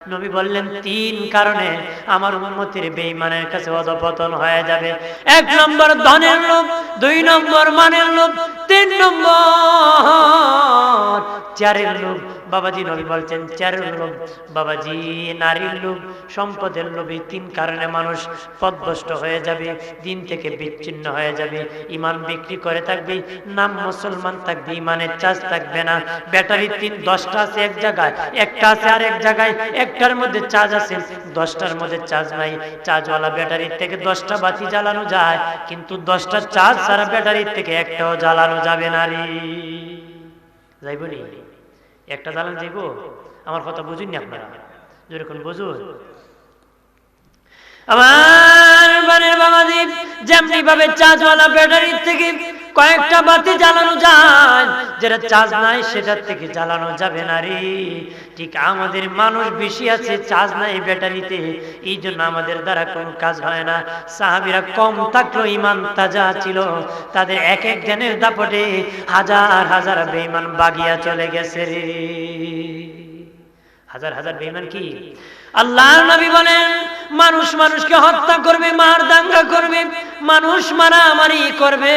নবী বললেন 3 কারণে আমার উম্মতের বেঈমানের কাছে অধপতন হয়ে যাবে। 1 নম্বর ধনের লোভ, 2 নম্বর মানের লোভ, 3 নম্বর চারের লোভ। বাবাজি নবী বলছেন চারের লোভ, বাবাজি নারীর লোভ, সম্পদের লোভে 3 কারণে মানুষ পথভ্রষ্ট হয়ে যাবে, দিন থেকে বিচ্ছিন্ন হয়ে যাবে, ঈমান বিক্রি করে থাকবে, নাম মুসলমান থাকবে, ঈমানের চার্জ থাকবে না। ব্যাটারি 10টা আছে এক জায়গায়, একটা আছে আরেক জায়গায়, একটার মধ্যে চার্জ আছে, 10টার মধ্যে চার্জ নাই। চার্জওয়ালা ব্যাটারির থেকে 10টা বাতি জ্বালানো যায়, কিন্তু 10টা চার্জ ছাড়া ব্যাটারির থেকে একটাও জ্বালানো যাবে না রে। যাইব নি? একটা জ্বালানো যাইব? আমার কথা বুঝুন নি আপনারা? যেরকম বুঝুন। আমার বানের বাবাজি, যেমনি ভাবে চার্জওয়ালা ব্যাটারির থেকে কয়েকটা বাতি জ্বালানো যায়, যেটা চার্জ নাই সেটার থেকে জ্বালানো যাবে না রে। ঠিক আমাদের মানুষ বেশি আছে, চার্জ নাই ব্যাটারিতে, এই জন্য আমাদের দ্বারা কোনো কাজ হয় না। সাহাবীরা কম থাকলো, ঈমান তাজা ছিল, তাদের এক এক জনের দাপটে হাজার হাজার বেঈমান বাগিয়া চলে গেছে রে। হাজার হাজার বেঈমান কি আল্লাহর নবী বলেন মানুষ মানুষকে হত্যা করবে, মার দাঙ্গা করবে, মানুষ মারামারি করবে,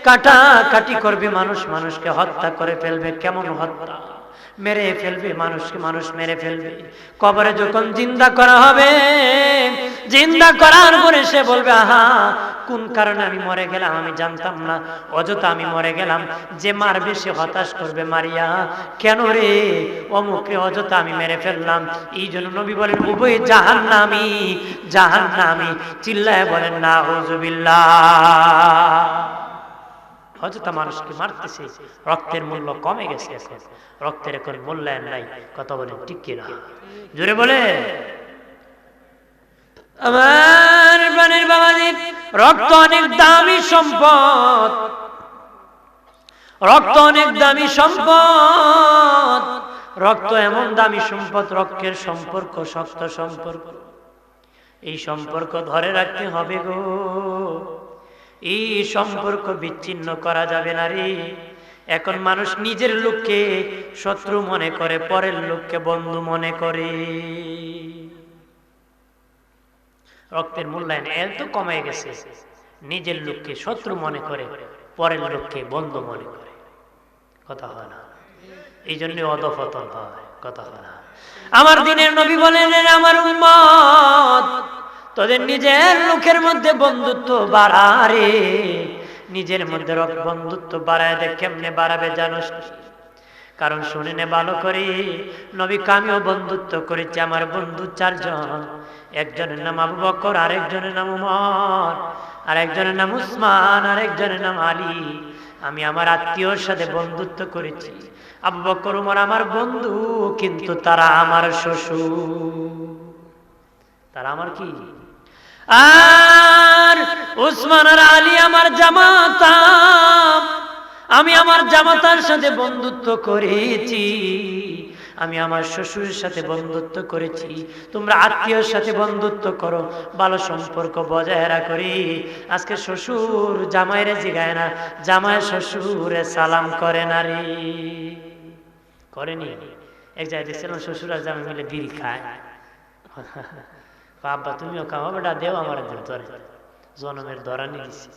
কাটাকাটি করবে, মানুষ মানুষকে হত্যা করে ফেলবে। কেমন হত্যা? মেরে ফেলবে, মানুষকে মানুষ মেরে ফেলবে। কবরে যখন জিন্দা করা হবে, জিন্দা করার পরে সে বলবে আহা কোন কারণে আমি মরে গেলাম আমি জানতাম না, অযথা আমি মরে গেলাম। যে মারবে সে হতাশ করবে, মারিয়া কেন রে অমুকরে অযথা আমি মেরে ফেললাম। এই জন্য নবী বলেন উভয় জাহান্নামী, জাহান্নামী। চিল্লায় বলেন নাউযুবিল্লাহ। অযথা মানুষকে মারতেছে, রক্তের মূল্য কমে গেছে, এখন রক্তের এখন মূল্যায়ন নাই। কথা বলেন ঠিক কিনা? জোরে বলে। আমার প্রাণের বাবাজি, রক্ত অনেক দামি সম্পদ, রক্ত অনেক দামি সম্পদ। রক্ত এমন দামি সম্পদ, রক্তের সম্পর্ক শক্ত সম্পর্ক, এই সম্পর্ক ধরে রাখতে হবে গো। এই সম্পর্ক বিচ্ছিন্ন করা যাবে না রে। এখন মানুষ নিজের লোককে শত্রু মনে করে, পরের লোককে বন্ধু মনে করে। রক্তের মূল্যায়ন এত কমে গেছে, নিজের লোককে শত্রু মনে করে, পরের লোককে বন্ধু মনে করে। কথা হয় না? এই জন্য অধপতন হয়। কথা হয় না? আমার দিনের নবী বলেন আমার উম্মত তোদের নিজের লোকের মধ্যে বন্ধুত্ব বাড়ারে, নিজের মধ্যে বন্ধুত্ব বাড়ায় দেখ। কেমনে বাড়াবে জানোস? কারণ শুনে নে ভালো করে, নবী আমিও বন্ধুত্ব করেছি, আমার বন্ধু 4 জন। একজনের নাম আবু বকর, আরেকজনের নাম উমর, আরেকজনের নাম উসমান, আরেকজনের নাম আলী। আমি আমার আত্মীয়র সাথে বন্ধুত্ব করেছি। আবু বকর উমর আমার বন্ধু, কিন্তু তারা আমার শ্বশুর। তারা আমার কি? আর উসমান আর আলী আমার জামাতা। আমি আমার জামাতার সাথে বন্ধুত্ব করেছি, আমি আমার শ্বশুরের সাথে বন্ধুত্ব করেছি। তোমরা আত্মীয়র সাথে বন্ধুত্ব করো, ভালো সম্পর্ক বজায় রাখি। আজকে শ্বশুর জামাইরে জিগায় না, জামাই শ্বশুরে সালাম করে না রে। করেনি? এক জায়গায় দেখছিলাম শ্বশুর আর জামাই মিলে বিড়ি খায়। আব্বা তুমিও খাও, বেটা দেও আমার ধরে, জনমের ধরা নিয়ে দিচ্ছে।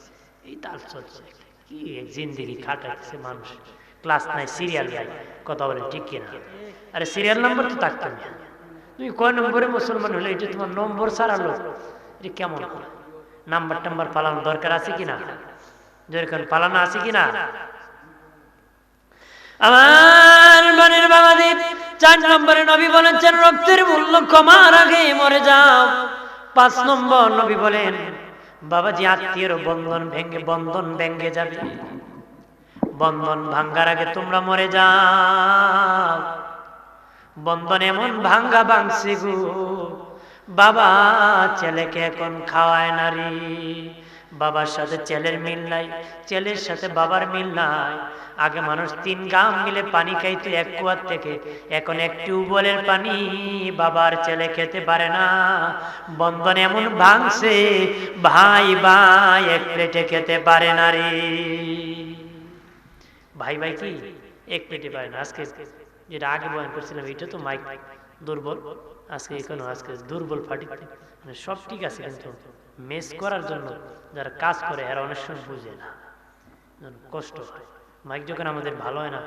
এই তাল চলছে, কি জিন্দিগি খাটাচ্ছে মানুষ। ক্লাস নাই, সিরিয়াল নাই। কথা বলে ঠিক কিনা? আরে সিরিয়াল নম্বর তো থাকতো না। তুমি কয় নম্বরে মুসলমান হলে এটা তোমার নম্বর ছাড়া লোক, এটা কেমন? নাম্বার টাম্বার পালানো দরকার আছে কিনা? যেরকম পালানো আছে কিনা? আমার মনের বাবাদের 4 নম্বরে নবী বলেছেন রক্তের মূল্য কমার আগে মরে যাও। 5 নম্বর নবী বলেন বাবাজি আত্মীয়ের বন্ধন ভেঙে যাবে। বন্ধন ভাঙ্গার আগে তোমরা মরে যাও। বন্ধন এমন ভাঙছে গো, বাবা ছেলেকে এখন খাওয়ায় নারী, বাবার সাথে ছেলের মিল নাই, ছেলের সাথে বাবার মিল নাই। আগে মানুষ 3 গ্রাম মিলে পানি খাইতো এক কুয়ার থেকে, এখন এক টিউবওয়েলের পানি বাবার ছেলে খেতে পারে না। বন্ধন এমন ভাঙছে, ভাই ভাই এক প্লেটে খেতে পারে না রে। ভাই ভাই কি এক প্লেটে পারে না। আজকে যেটা আগে বয়ান করছিলাম, এটা তো মাইক দুর্বল, আজকে কোনো আজকে দুর্বল ফাটি মানে সব ঠিক আছে, কিন্তু মেস করার জন্য যারা কাজ করে এরা অনেক সময় বুঝে না, কষ্ট হয়। মাইক যখন আমাদের ভালো হয় না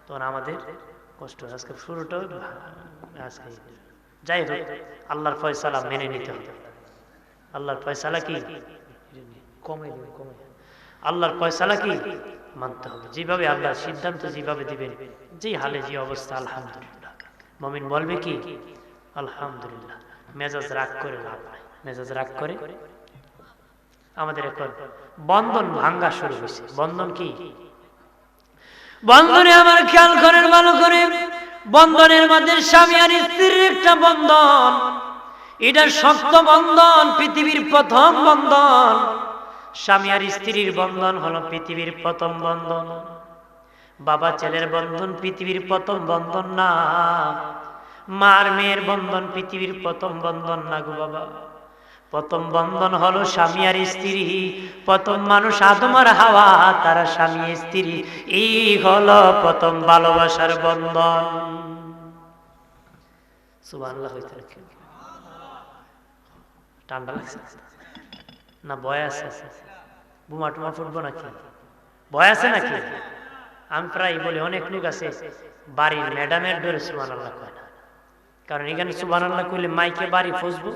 তখন আমাদের কষ্ট হয়। আজকে শুরুটাও আজকে যাই হোক, আল্লাহর ফয়সালা মেনে নিতে হবে। আল্লাহর ফয়সালা কি কমে দেবে, কমে আল্লাহর ফয়সালা কি মানতে হবে। যেভাবে আল্লাহর সিদ্ধান্ত যেভাবে দিবেন, যে হালে যে অবস্থা, আলহামদুলিল্লাহ। মুমিন বলবে কি আলহামদুলিল্লাহ। মেজাজ রাগ করে লাভ নাই, মেজাজ রাগ করে। আমাদের এখন বন্ধন ভাঙ্গা শুরু হয়েছে। বন্ধন কি? বন্ধনে আমার খেয়াল করেন ভালো করে, বন্ধনের মধ্যে স্বামী আর স্ত্রীর একটা বন্ধন, এটা শক্ত বন্ধন, পৃথিবীর প্রথম বন্ধন। স্বামী আর স্ত্রীর বন্ধন হলো পৃথিবীর প্রথম বন্ধন। বাবা ছেলের বন্ধন পৃথিবীর প্রথম বন্ধন না, মার মেয়ের বন্ধন পৃথিবীর প্রথম বন্ধন না গো বাবা। প্রথম বন্ধন হলো স্বামী আর স্ত্রী। প্রথম মানুষ আদম আর হাওয়া, তারা স্বামী স্ত্রী। এই হলো প্রথম ভালোবাসার বন্ধন। সুবহানাল্লাহ। ঠান্ডা লাগছে না? ভয় আছে? বোমা টুমা ফুটবো নাকি? ভয় আছে নাকি? আমি প্রায় বলি, অনেক লোক আছে বাড়ির ম্যাডামের ডরে সুবহানাল্লাহ কয় না, কারণ এখানে সুবহানাল্লাহ কইলে মাইকে বাড়ি ফসবো,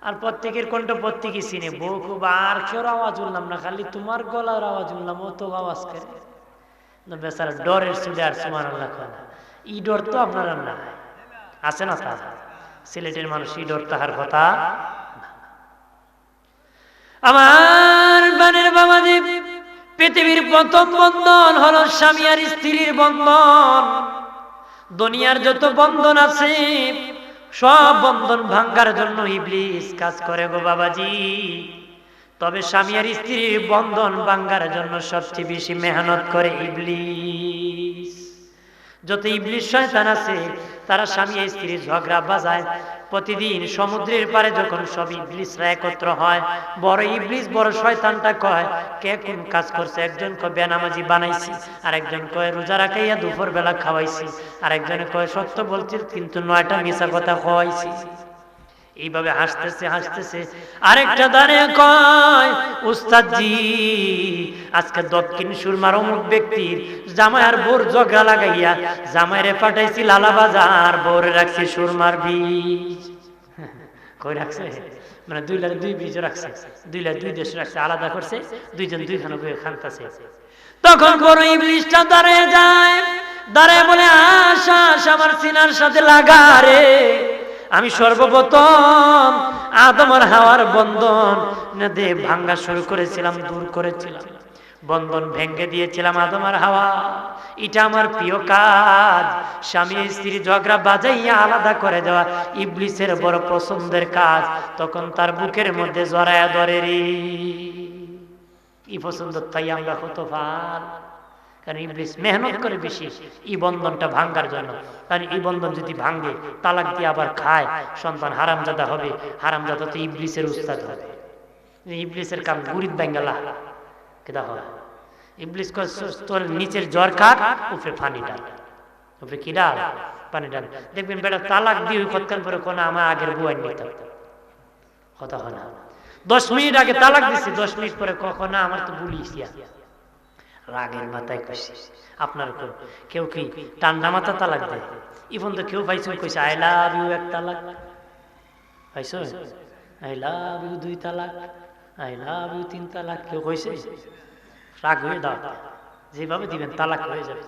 আর প্রত্যেকের কণ্ঠ প্রত্যেকে চিনে। বউ খুব আর কেউ আওয়াজ উঠলাম না, খালি তোমার গলার আওয়াজ উঠলাম, ও তো আওয়াজ করে না। বেচারা ডরের চুলে আর সুবহানাল্লাহ কয় না। ই ডর তো আপনারা না আছে না? তা সিলেটের মানুষ ই ডর তাহার কথা। আমার বানের বাবাজি, পৃথিবীর প্রথম বন্ধন হলো স্বামী আর স্ত্রীর বন্ধন। দুনিয়ার যত বন্ধন আছে সব বন্ধন ভাঙ্গার জন্য ইবলিস কাজ করে গো বাবাজি। তবে স্বামী আর স্ত্রীর বন্ধন ভাঙ্গার জন্য সবচেয়ে বেশি মেহনত করে ইবলিস। যত ইবলিস শয়তান আছে তারা স্বামী আর স্ত্রীর ঝগড়া বাজায়। প্রতিদিন সমুদ্রের পারে যখন সব ইবলিসরা একত্র হয়, বড় ইবলিস বড় শয়তানটা কয় কে কোন কাজ করছে। একজন কয় বেনামাজি বানাইছি, আর একজন কয় রোজা রাখাইয়া দুপুর বেলা খাওয়াইছি, আর একজনে কয় সত্য বলছি কিন্তু 9টা মিছা কথা খাওয়াইছি। এইভাবে হাসতেছে হাসতেছে, আরেকটা দাঁড়িয়ে কয় উস্তাদ জি, আজকে দক্ষিণ সুরমার অমুক ব্যক্তির জামাই আর বোর ঝগড়া লাগাইয়া জামাইরে পাঠাইছি লালা বাজার, বোর রাখছি সুরমার বীজ। কই রাখছে? মানে 2 লাখ 2 বীজ রাখছে, 2 লাখ 2 দেশ রাখছে, আলাদা করছে, দুইজন দুইখানে বইয়ে খানতাছে। তখন বড় ইবলিসটা দাঁড়িয়ে যায়, দাঁড়িয়ে বলে আশা আমার সিনার সাথে লাগা রে। আমি সর্বপ্রথম আদম আর হাওয়ার বন্ধন ভাঙ্গা শুরু করেছিলাম, দূর করেছিলাম, বন্ধন ভেঙ্গে দিয়েছিলাম আদম আর হাওয়া। এটা আমার প্রিয় কাজ। স্বামী স্ত্রী ঝগড়া বাজাইয়া আলাদা করে দেওয়া ইবলিসের বড় পছন্দের কাজ। তখন তার বুকের মধ্যে জড়ায়া ধরে রে, ই পছন্দ তাই আমরা কত ভাল। কারণ ইবলিস মেহনত করে বেশি এই বন্ধনটা ভাঙ্গার জন্য। কারণ এই বন্ধন যদি ভাঙ্গে, তালাক দিয়ে আবার খায়, সন্তান হারামজাদা হবে। হারামজাদা তো ইবলিসের উস্তাদ হবে। ইবলিসের কাম গরিব বেঙ্গালা কেদা হয়। ইবলিস তোর নিচের জ্বর খাক, উপরে পানি ডাল, উপরে কি ডাল? পানি ডাল। দেখবেন বেটা তালাক দিয়ে কতক্ষণ পরে কোন আমার আগের বুয়াই নিতাম কথা হয় না। 10 মিনিট আগে তালাক দিচ্ছে, 10 মিনিট পরে কখন আমার তো বলিস রাগের মাথায় কইছি। আপনার কেউ কি ঠান্ডা মাথা তালাক দেয়? ইভন তো কেউ পাইছো কইছে আই লাভ ইউ 1 তালাক পাইছো, আই লাভ ইউ 2 তালাক, আই লাভ ইউ 3 তালাক কেউ কইছে? রাগ হয়ে দাও, যেভাবে দিবেন তালাক হয়ে যাবে।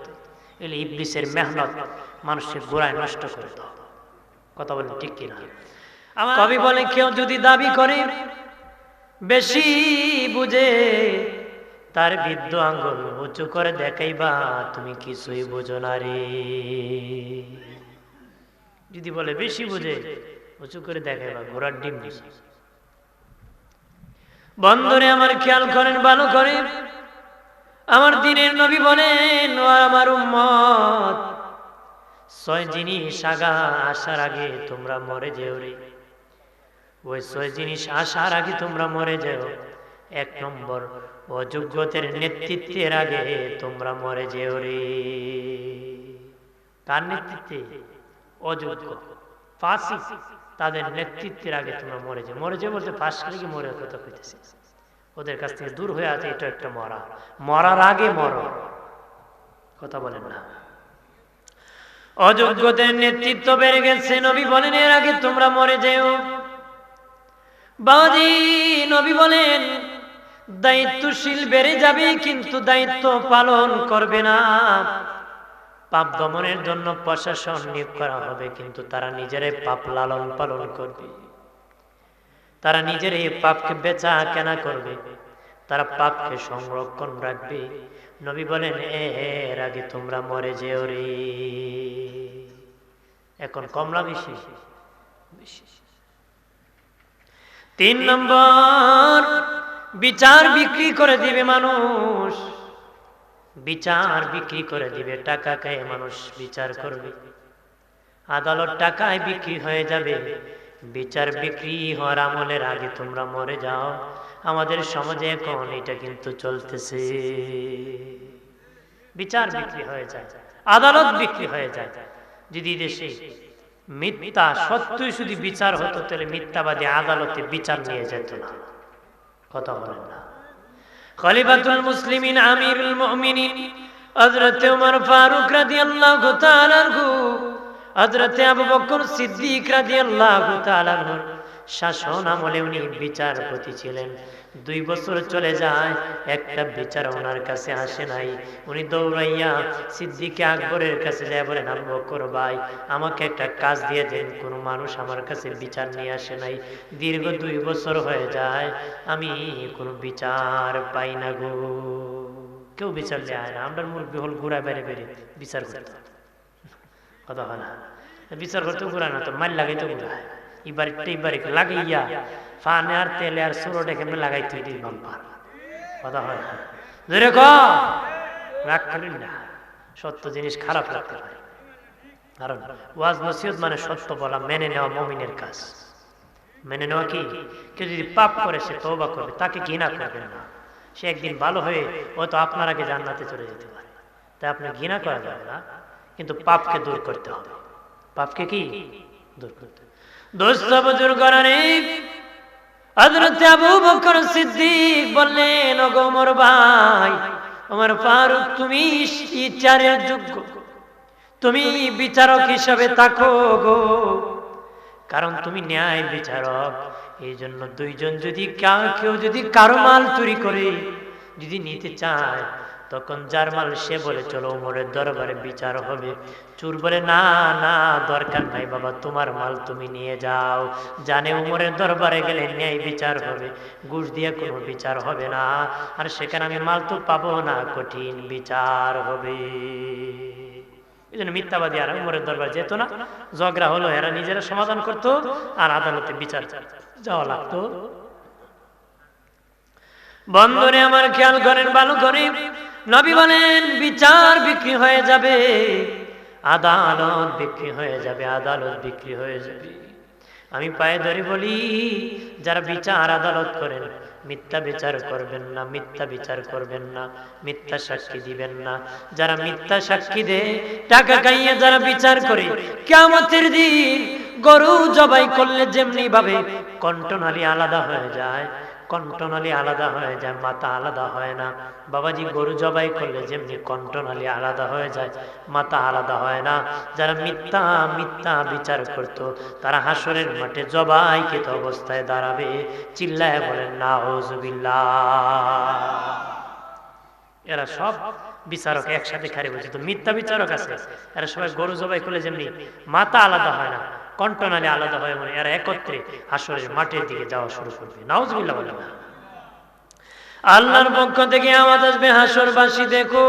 এলে ইবলিসের মেহনত মানুষের গোড়ায় নষ্ট করে দাও। কথা বলেন ঠিক কিনা? কবি বলে কেউ যদি দাবি করে বেশি বুঝে, তার বৃদ্ধ আঙ্গুল উঁচু করে দেখাইবা তুমি কিছুই বোঝো না রে। যদি বলে বেশি বুঝে, উঁচু করে দেখাইবা ঘোড়ার ডিম বেশি। বন্ধুরে আমার খেয়াল করেন ভালো করে, আমার দিনের নবী বলেন ও আমার উম্মত, 6 জিনিস আসার আগে তোমরা মরে যেও রে। ওই 6 জিনিস আসার আগে তোমরা মরে যেও। 1 নম্বর, অযোগ্যদের নেতৃত্বের আগে তোমরা মরে যেও রে। কার নেতৃত্বে? অযোগ্য। ফাসিক তাদের নেতৃত্বের আগে তোমরা মরে যাও। মরে যাও বলতে পাশ করে কি মরে কথা কইতেছে, ওদের কাছ থেকে দূর হয়ে আছে, এটা একটা মরা, মরার আগে মরো, কথা বলেন না। অযোগ্যদের নেতৃত্ব বেড়ে গেছে, নবী বলেন এর আগে তোমরা মরে যেও। বাদি নবী বলেন দায়িত্বশীল বেড়ে যাবে কিন্তু দায়িত্ব পালন করবে না। পাপ দমনের জন্য প্রশাসন নিয়োগ করা হবে কিন্তু তারা নিজেরাই পাপ লালন পালন করবে, তারা নিজেরাই পাপকে বেচা কেনা করবে, তারা পাপকে সংরক্ষণ রাখবে। নবী বলেন এর আগে তোমরা মরে যেও রে। এখন কমলা বেশি। 3 নম্বর, বিচার বিক্রি করে দিবে মানুষ, বিচার বিক্রি করে দিবে, টাকা খায় মানুষ বিচার করবে, আদালত টাকায় বিক্রি হয়ে যাবে। বিচার বিক্রি হওয়ার আমলের আগে তোমরা মরে যাও। আমাদের সমাজে এখন এটা কিন্তু চলতেছে, বিচার বিক্রি হয়ে যায়, আদালত বিক্রি হয়ে যায়। যদি দেশে মিথ্যা সত্যই শুধু বিচার হতো তাহলে মিথ্যাবাদী আদালতে বিচার নিয়ে যেত না, কথা বলেন না। খলিফাতুল মুসলিমিন আমিরুল মুমিনিন হযরত ওমর ফারুক রাদিয়াল্লাহু তাআলা আনহু, হযরত আবু বকর সিদ্দিক রাদিয়াল্লাহু তাআলা আনহু শাসন আমলে উনি বিচারপতি ছিলেন। 2 বছর চলে যায়, একটা বিচার ওনার কাছে আসে নাই। উনি দৌড়াইয়া সিদ্দিক আকবরের কাছে যায়, বলেন আবু বকর ভাই আমাকে একটা কাজ দিয়ে দেন, কোন মানুষ আমার কাছে বিচার নিয়ে আসে নাই, দীর্ঘ 2 বছর হয়ে যায় আমি কোনো বিচার পাই না গো, কেউ বিচার দেয় না। আমরা মুরব্বী হল ঘুরা বেড়ে বেড়ে বিচার করতে, কথা হয় না, বিচার করতে ঘুরা না তো মাল লাগাই তো ঘুরা, এবার লাগাইয়া ফানে আর তেলে আর সুরো ডেকে লাগাইতে দিই বাম্পার, কথা হয় না, ধরে রাগ করেন না, সত্য জিনিস খারাপ লাগতে পারে। কারণ ওয়াজ নসিহত মানে সত্য বলা, মেনে নেওয়া মুমিনের কাজ। মেনে নেওয়া কি, কেউ যদি পাপ করে সে তওবা করবে, তাকে ঘৃণা করবেন না, সে একদিন ভালো হয়ে হয়তো আপনার আগে জান্নাতে চলে যেতে পারে, তাই আপনি ঘৃণা করা যাবে না, কিন্তু পাপকে দূর করতে হবে। পাপকে কি দূর করতে হবে। দোস্ত বুজুর্গরা রে, হযরত আবু বকর সিদ্দিক বললেন ওগো ওমর ভাই, ওমর ফারুক তুমি বিচারের যোগ্য, তুমি বিচারক হিসাবে থাকো গো, কারণ তুমি ন্যায় বিচারক। এই জন্য 2 জন যদি কেউ যদি কারো মাল চুরি করে যদি নিতে চায়, তখন যার মাল সে বলে চলো ওমরের দরবারে বিচার হবে। চোর বলে না না দরকার নাই বাবা, তোমার মাল তুমি নিয়ে যাও, জানে ওমরের দরবারে গেলে ন্যায় বিচার হবে, ঘুষ দিয়ে কোনো বিচার হবে না, আর সেখানে আমি মাল তো পাবো না, কঠিন বিচার হবে। এই জন্য মিথ্যাবাদী আর ওমরের দরবার যেত না, ঝগড়া হলো এরা নিজেরা সমাধান করতো আর আদালতে বিচার যাওয়া লাগতো। বন্ধুরে আমার খেয়াল করেন ভালো করে, নবী বলেন বিচার বিক্রি হয়ে যাবে, আদালত বিক্রি হয়ে যাবে, আদালত বিক্রি হয়ে যাবে। আমি পায়ে ধরে বলি, যারা বিচার আদালত করেন মিথ্যা বিচার করবেন না, মিথ্যা বিচার করবেন না, মিথ্যা সাক্ষী দিবেন না। যারা মিথ্যা সাক্ষী দেয়, টাকা খাইয়ে যারা বিচার করে, কিয়ামতের দিন গরু জবাই করলে যেমনি ভাবে কণ্ঠনালী আলাদা হয়ে যায়, কণ্ঠনালী আলাদা হয়ে যায়, মাথা আলাদা হয় না। বাবাজি গরু জবাই করলে যেমনি কণ্ঠনালী আলাদা হয়ে যায়, মাথা আলাদা হয় না। যারা মিথ্যা মিথ্যা বিচার করত, তারা হাসরের মাঠে জবাইকৃত অবস্থায় দাঁড়াবে, চিল্লায় বলেন নাউজুবিল্লাহ। এরা সব বিচারক একসাথে খারে বলছে, তো মিথ্যা বিচারক আছে, এরা সবাই গরু জবাই করলে যেমনি মাথা আলাদা হয় না, কণ্ঠনালী আলাদা হয়, মানে এরা একত্রে হাসরের মাঠের দিকে যাওয়া শুরু করবে। নাউজুবিল্লাহ বলেন না। আল্লাহর পক্ষ থেকে আওয়াজ আসবে, হাসরবাসী দেখো,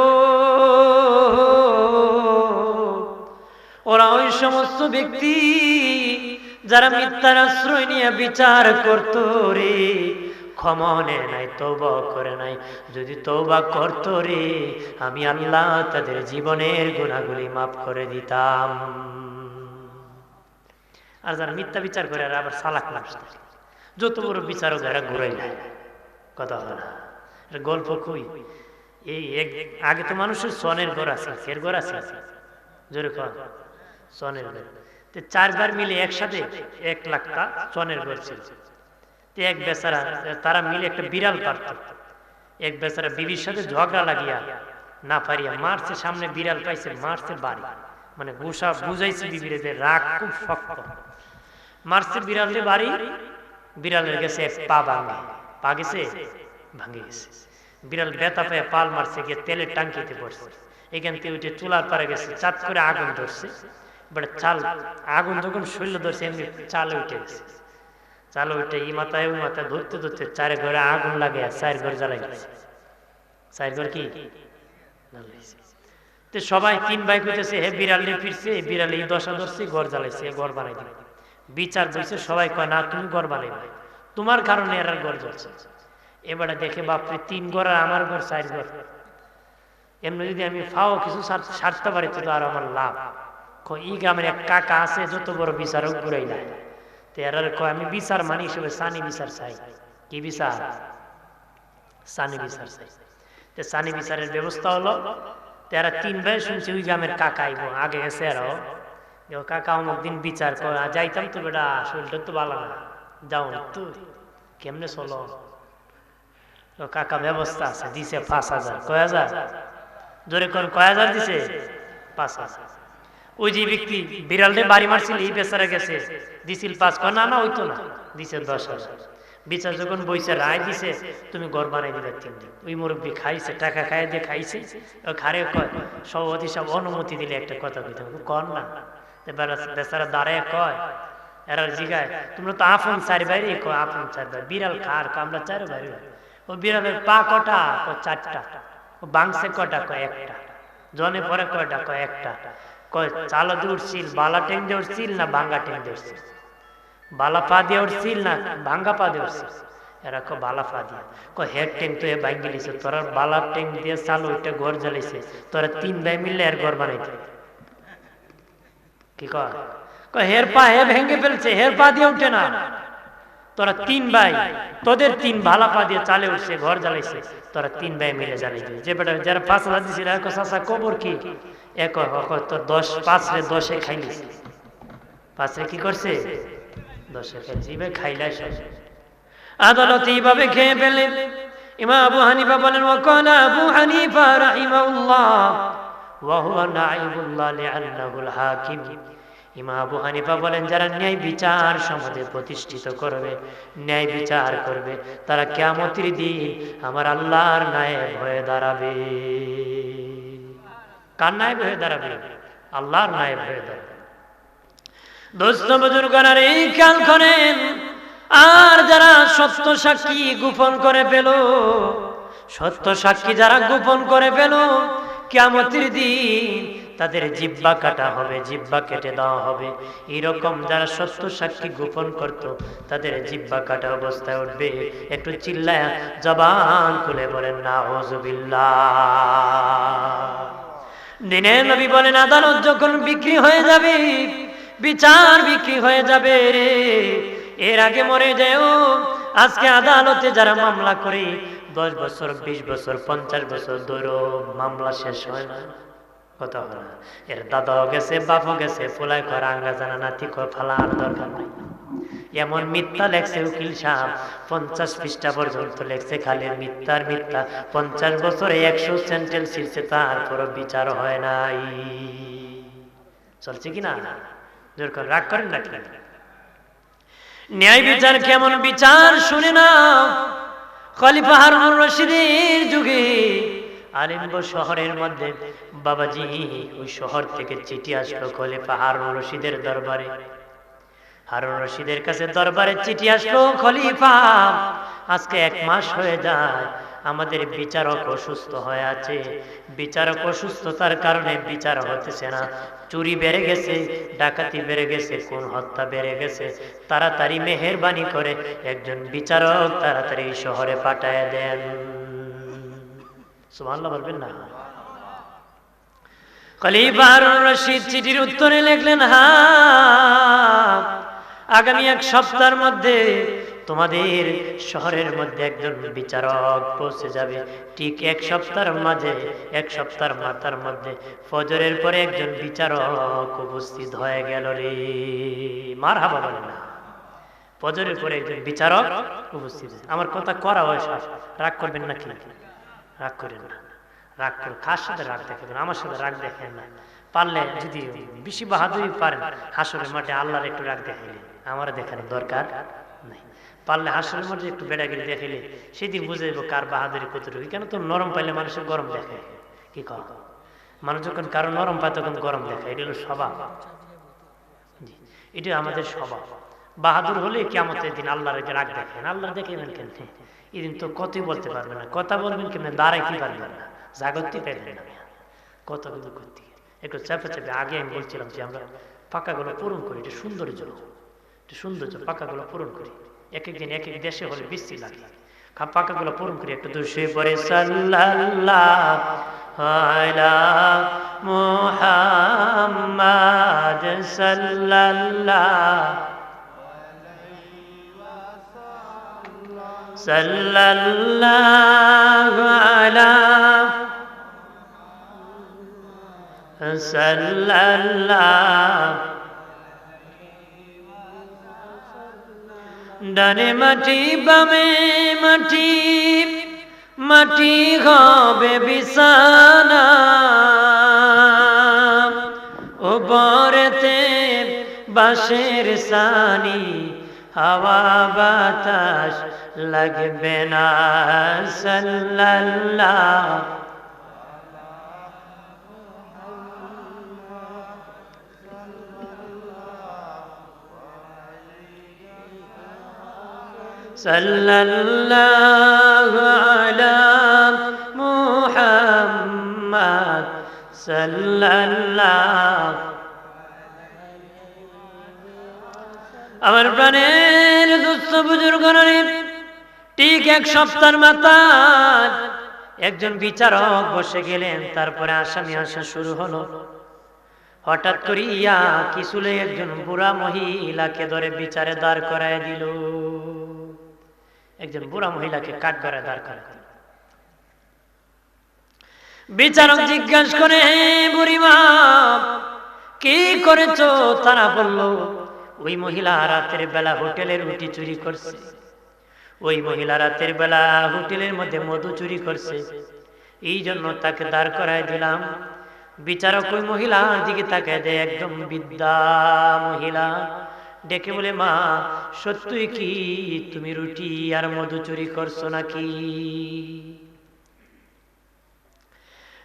ওরা ওই সমস্ত ব্যক্তি যারা মিথ্যার আশ্রয় নিয়ে বিচার করতো রে, ক্ষমা নেয় নাই, তওবা করে নাই। যদি তওবা করতো রে, আমি আল্লাহ তাদের জীবনের গুনাহগুলি মাফ করে দিতাম। আর যারা মিথ্যা বিচার করে আর আবার চালাক মানুষ, যত বড় বিচারক এরা ঘুরাই নাই, কথা হয় না। গল্প কই, এই আগে তো মানুষের সনের ঘর আছে, এর ঘর আছে, জোরে কর সনের ঘর। চারবার মিলে একসাথে 1,00,000টা চনের ঘর ছিল। এক বেচারা তারা মিলে একটা বিড়াল পারত। এক বেচারা বিবির সাথে ঝগড়া লাগিয়া না পারিয়া মারছে, সামনে বিড়াল পাইছে, মারছে বাড়ি, মানে গুসা বুঝাইছে বিবিরে যে রাগ খুব শক্ত, মারছে বিড়ালে বাড়ি, বিড়ালের গেছে এক পা ভাঙে, পা গেছে ভাঙে গেছে, বিড়াল ব্যথা পেয়ে পাল মারছে, গিয়ে তেলের টাঙ্কিতে পড়ছে, এখান থেকে উঠে চুলার পারে গেছে, চাপ করে আগুন ধরছে, বাট চাল আগুন যখন শরীর ধরছে এমনি চালে উঠে গেছে, চালে উঠে এই মাথায় ওই মাথায় ধরতে ধরতে চারে ঘরে আগুন লাগে, চার ঘর জ্বালাই গেছে, চার ঘর কি সবাই 3 ভাই কইতেছে হে বিড়ালে ফিরছে, বিড়ালে এই দশা ধরছে, ঘর জ্বালাইছে, ঘর বানাই দিবে, বিচার বইছে, সবাই কয় না তুমি ঘর বানাইবে, তোমার কারণে এরা ঘর জ্বলছে। এবারে দেখে বাপরে 3 ঘর আর আমার ঘর 4 ঘর, এমনি যদি আমি ফাও কিছু সারতে পারি তো আর আমার লাভ। ই গ্রামের এক কাকা আছে যত বড় বিচারক ঘুরাই না, তো এরা কয় আমি বিচার মানি হিসেবে সানি বিচার চাই। কি বিচার? সানি বিচার চাই। তো সানি বিচারের ব্যবস্থা হলো, তারা 3 ভাই শুনছে ওই গ্রামের কাকা আইব, আগে গেছে আরো, কাকা অমুক দিন বিচার করা যাইতাম তো বেটা, শরীরটা তো ভালো না, যাও তো কেমনে চলো, কাকা ব্যবস্থা আছে, দিছে 5,000। কয় হাজার? জোরে কোন কয় হাজার দিছে? 5,000। ওই যে ব্যক্তি বিড়ালে বাড়ি মারছিল এই বেচারা গেছে, দিছিল 5, কয় না না হইতো না, দিছে 10,000। বিচার যখন বইছে রায় দিছে তুমি ঘর বানাই দিবে 3 দিন। ওই মুরব্বী খাইছে, টাকা খাইয়ে দিয়ে খাইছে, খারে কয় সভাপতি সব অনুমতি দিলে একটা কথা কইতে কর না, বেচারা দাঁড়ায় কয়, এরা জিগায় তোমরা তো আপন 4 বাইরে, কয় আপন 4 ভাই, বিড়াল খার কামড়া 4 বাইরে, ও বিড়ালের পা কটা? কয় 4টা। ও বাংসে কটা? কয় 1টা। জনে পরে কয়টা? কয় 1টা। কয় চালা দিয়ে উঠছিল, বালা টেং দিয়ে উঠছিল না ভাঙ্গা টেং দিয়ে উঠছিল? বালা পা দিয়ে উঠছিল না ভাঙ্গা পা দিয়ে উঠছিল? এরা কয় বালা পা দিয়ে। কয় হেড টেং তো এ ভাঙ্গি লিছে, তোরা বালা টেং দিয়ে চালু ওইটা ঘর জ্বালাইছে, তোরা 3 ভাই মিললে এর ঘর বানাইতে। কি কয়? কয় হের পা হে ভেঙে ফেলছে, হের পা দিয়ে উঠে না, তোরা 3 ভাই, তোদের 3 ভালা পা দিয়ে চালে উঠছে, ঘর জ্বালাইছে, তোরা 3 ভাই মিলে জ্বালাই দিবে। যে বেটা যারা 5,000 দিছিল এক চাচা কবর কি এক তোর 10 5 রে 10 এ খাইলিস, 5 রে কি করছে? 10 এ খাইছে, ভাই খাইলাই সব। আদালত এইভাবে খেয়ে ফেলেন। ইমাম আবু হানিফা বলেন, ওয়াকানা আবু হানিফা রাহিমাহুল্লাহ ওয়া হুয়া নাইবুল্লাহ লিআন্নাহুল হাকিম। ইমাম আবু হানিফা বলেন, যারা ন্যায় বিচার সমাজে প্রতিষ্ঠিত করবে, ন্যায় বিচার করবে, তারা কিয়ামতের দিন আমার আল্লাহর নায়েব হয়ে দাঁড়াবে। কার নায়েব হয়ে দাঁড়াবে? আল্লাহর নায়েব হয়ে দাঁড়াবে। দোস্ত বুজুর্গরা এই খেয়াল করেন, আর যারা সত্য সাক্ষী গোপন করে ফেল, সত্য সাক্ষী যারা গোপন করে ফেল, কিয়ামতের দিন তাদের জিহ্বা কাটা হবে, জিহ্বা কেটে দেওয়া হবে। এরকম যারা সত্য সাক্ষী গোপন করত, তাদের জিহ্বা কাটা অবস্থায় উঠবে। একটু চিল্লায়া জবান খুলে বলেন নাউযুবিল্লাহ। দিনের নবী বলেন, আদালত যখন বিক্রি হয়ে যাবে, বিচার বিক্রি হয়ে যাবে রে, এর আগে মরে যাও। আজকে আদালতে যারা মামলা করে 10 বছর 20 বছর 50 বছর ধরে মামলা শেষ হয় না, কথা হয় না। এর দাদাও গেছে, বাপও গেছে, ফোলাই করা আঙ্গা জানা নাতি কয় ফালার দরকার নাই। এমন মিথ্যা লেখছে উকিল সাহেব, 50 পৃষ্ঠা পর্যন্ত লেখছে খালি মিথ্যার মিথ্যা। 50 বছরে 100 সেন্টেন্স ছিলছে, তারপরও বিচার হয় নাই। চলছে কিনা? জোর করে রাগ করেন না কেন? ন্যায় বিচার কেমন বিচার শুনে না। খলিফা হারুনুর রশিদের যুগে আলিমগঞ্জ শহরের মধ্যে বাবাজি, ওই শহর থেকে চিঠি আসলো খলিফা হারুনুর রশিদের দরবারে। হারুনুর রশিদের কাছে দরবারে চিঠি আসলো, খলিফা আজকে 1 মাস হয়ে যায়, আমাদের বিচারক অসুস্থ হয়ে আছে, বিচারক অসুস্থতার কারণে বিচার হতেছে না, চুরি বেড়ে গেছে, ডাকাতি বেড়ে গেছে, খুন হত্যা বেড়ে গেছে, তাড়াতাড়ি মেহেরবানি করে একজন বিচারক তাড়াতাড়ি শহরে পাঠায় দেন। সুবহানাল্লাহ বলবেন না? খলিফা হারুনুর রশিদ চিঠির উত্তরে লিখলেন, হ্যাঁ, আগামী 1 সপ্তাহের মধ্যে তোমাদের শহরের মধ্যে একজন বিচারক পৌঁছে যাবে, ঠিক এক সপ্তাহের মাথার মধ্যে ফজরের পরে একজন বিচারক উপস্থিত হয়ে গেল রে। মারহাবা বলে না, ফজরের পরে একজন বিচারক উপস্থিত। আমার কথা করা হয়েছে, রাগ করবেন না কি? রাগ করেন না, রাগ করুন। কার সাথে রাগ দেখেন? আমার সাথে রাগ দেখেন না। পারলে যদি বেশি বাহাদুরি পারেন, হাসরের মাঠে আল্লাহর একটু রাগ দেখাইলেন, আমার দেখানোর দরকার নাই। পারলে হাসরের মাঠে একটু বেড়াগিরি দেখাইলে সেদিন বুঝে যাবো কার বাহাদুরি কতটুকু। কেন তো নরম পাইলে মানুষের গরম দেখায়, কি কর? মানুষ যখন কারো নরম পায় তখন গরম দেখায়, এটা হলো স্বভাব। এটা আমাদের স্বভাব। বাহাদুর হলে কিয়ামতের দিন আল্লাহর রাগ দেখেন। আল্লাহ দেখেবেন কেন? এদিন তো কতই বলতে পারবেন না, কথা বলবেন কেমন, দাঁড়াই কি পারবেন না, জাগতে পারবেন না, কথাগুলো করতে একটু চাপে চাপে। আগে আমি বলছিলাম যে আমরা পাকাগুলো পূরণ করি, এটা সৌন্দর্য, পাকাগুলো পূরণ করি। এক একদিন এক এক দেশে হলে বৃষ্টি লাগে, পাকাগুলো পূরণ করি। একটু দূর শুয়ে পড়ে সাল্লাল্লাহু আলা মুহাম্মাদ সাল্লাল্লাহু আলা সাল্লাল্লাহু। ডানে মাটি বামে মাটি, মাটি হবে বিছানা, উপরেতে বাঁশের ছানি, হাওয়া বাতাস লাগবে না। সাল্লাল্লাহু সাল্লাল্লাহু আলা মুহাম্মাদ সাল্লাল্লাহু। আমার প্রাণের দুস্থ বুজুর্গরা, ঠিক এক সপ্তাহের মাথায় একজন বিচারক বসে গেলেন। তারপরে আসামি আসা শুরু হলো। হঠাৎ করিয়া কিসুলে একজন বুড়া মহিলাকে ধরে বিচারে দাঁড় করায় দিল। একজন বুড়া মহিলাকে কাঠ গড়ায় দাঁড় করায় দিল। বিচারক জিজ্ঞাসা করে, হে বুড়িমা, কি করেছো? তারা বলল, ওই মহিলা রাতের বেলা হোটেলের রুটি চুরি করছে, ওই মহিলা রাতের বেলা হোটেলের মধ্যে মধু চুরি করছে, এই জন্য তাকে দাঁড় করায় দিলাম। বিচারক ওই মহিলার দিকে তাকায় দেয়, একদম বৃদ্ধা মহিলা, ডেকে বলে, মা, সত্যই কি তুমি রুটি আর মধু চুরি করছো নাকি?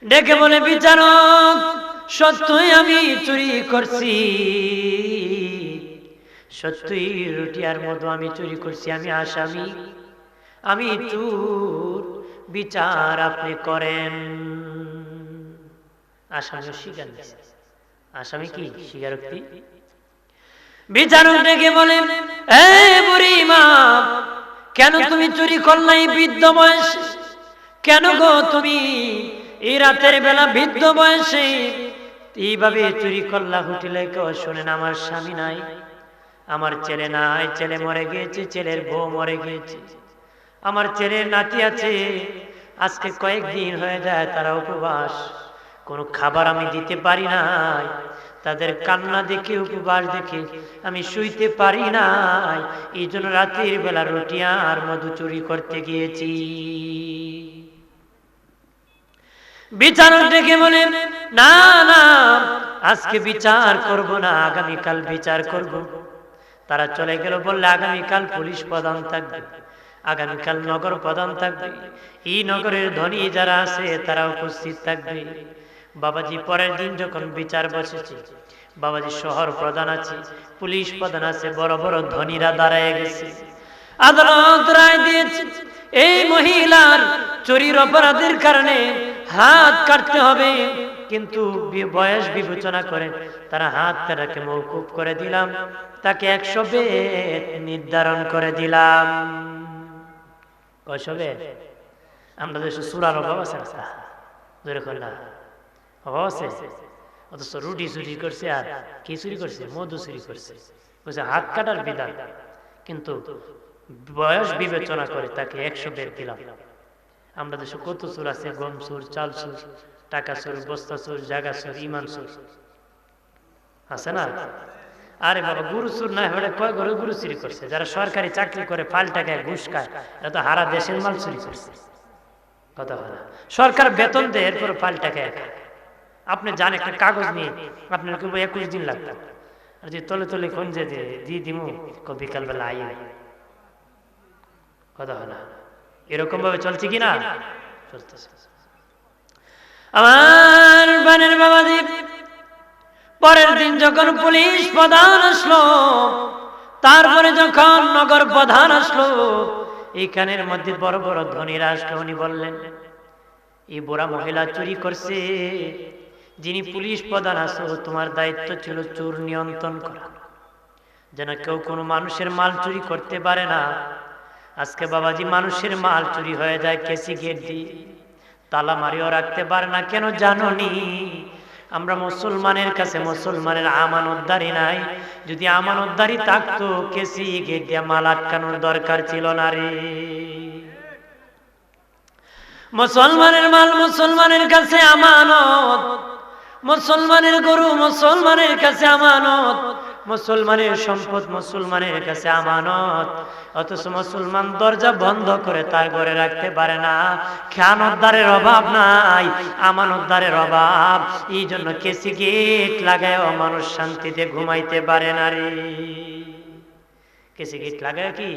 ডেকে বলে বিচারক, সত্যই আমি চুরি করছি, সত্যই রুটি আর মধু আমি চুরি করছি, আমি আসামি, আমি চোর, বিচার আপনি করেন। আসামি স্বীকার দিয়েছে। আসামি কি স্বীকারোক্তি? বিচারক ডেকে বলেন, এ বুড়ি মা, কেন তুমি চুরি করলাই বৃদ্ধ বয়সে? কেন গো তুমি এই রাতের বেলা বৃদ্ধ বয়সে এইভাবে চুরি করলা হোটেলে? কেউ শোনেন, আমার স্বামী নাই, আমার ছেলে নাই, ছেলে মরে গিয়েছে, ছেলের বউ মরে গিয়েছে, আমার ছেলের নাতি আছে, আজকে কয়েকদিন হয়ে যায় তারা উপবাস, কোনো খাবার আমি দিতে পারি নাই, তাদের কান্না দেখে, উপবাস দেখে আমি শুইতে পারি নাই, এই জন্য রাতের বেলা রুটি আর মধু চুরি করতে গিয়েছি। বিচারক ডেকে বলেন, না না, আজকে বিচার করব না, আগামীকাল বিচার করব। তারা চলে গেল, বললে আগামীকাল পুলিশ প্রধান থাকবে, আগামীকাল নগর প্রধান থাকবে, এই নগরের ধনী যারা আছে তারা উপস্থিত থাকবে। বাবাজি পরের দিন যখন বিচার বসেছে, বাবাজি শহর প্রধান আছে, পুলিশ প্রধান আছে, বড় বড় ধনীরা দাঁড়ায় গেছে। আদালত রায় দিয়েছে, এই মহিলার চুরির অপরাধের কারণে হাত কাটতে হবে, কিন্তু বয়স বিবেচনা করে তারা হাতটাকে মওকুফ করে দিলাম, তাকে 100 বেত নির্ধারণ করে দিলাম। কয়শো বেত? আমরা দেশে সুরার অভাব আছে না, অভাব আছে, অথচ রুটি চুরি করছে, আর কি চুরি করছে? মধু চুরি করছে। বলছে হাত কাটার বিধান, কিন্তু বয়স বিবেচনা করে তাকে 100 বের দিলাম। আমরা দেশে কত চোর আছে, গম চোর, চাল চোর, টাকা চোর, বস্তা চোর, জায়গা চোর, ইমান চোর আছে না? আরে বাবা, গুরু চোর না হলে কয় ঘরে গুরু চুরি করছে? যারা সরকারি চাকরি করে, ফাল টাকায় ঘুষ খায়, এরা তো হারা দেশের মাল চুরি করছে। কথা হয় না? সরকার বেতন দেয়, এরপর ফাল টাকায় খায়। আপনি জান একটা কাগজ নিয়ে আপনার কেউ 21 দিন লাগতো, আর যে তলে তলে কোন যে দিয়ে দিমু বিকাল বেলা আই। কথা হয় না? এরকম ভাবে চলছে কিনা? চলতেছে। আমার বানের বাবাজি, পরের দিন যখন পুলিশ প্রধান আসলো, তারপরে যখন নগর প্রধান আসলো, এইখানের মধ্যে বড় বড় ধনীরা আসলো। উনি বললেন, এই বুড়া মহিলা চুরি করছে, যিনি পুলিশ প্রধান আছো, তোমার দায়িত্ব ছিল চোর নিয়ন্ত্রণ করা, যেন কেউ কোনো মানুষের মাল চুরি করতে পারে না। আজকে বাবাজি মানুষের মাল চুরি হয়ে যায় কেসি গেট দিয়ে, তালা মারিও রাখতে পারে না। কেন জানোনি? আমরা মুসলমানের কাছে মুসলমানের আমানতদারি নাই। যদি আমানতদারি থাকতো, কেসি গেট দিয়ে মাল আটকানোর দরকার ছিল না রে। মুসলমানের মাল মুসলমানের কাছে আমানত, মুসলমানের গরু মুসলমানের কাছে আমানত, মুসলমানের সম্পদ মুসলমানের কাছে আমানত। অথচ মুসলমান দরজা বন্ধ করে তার ঘরে রাখতে পারে না। খেয়ানতদারের অভাব নাই, আমানতদারের অভাব। এই জন্য কেসি গেট লাগায় মানুষ শান্তিতে ঘুমাইতে পারে না রে। কেসি গেট লাগায় কি?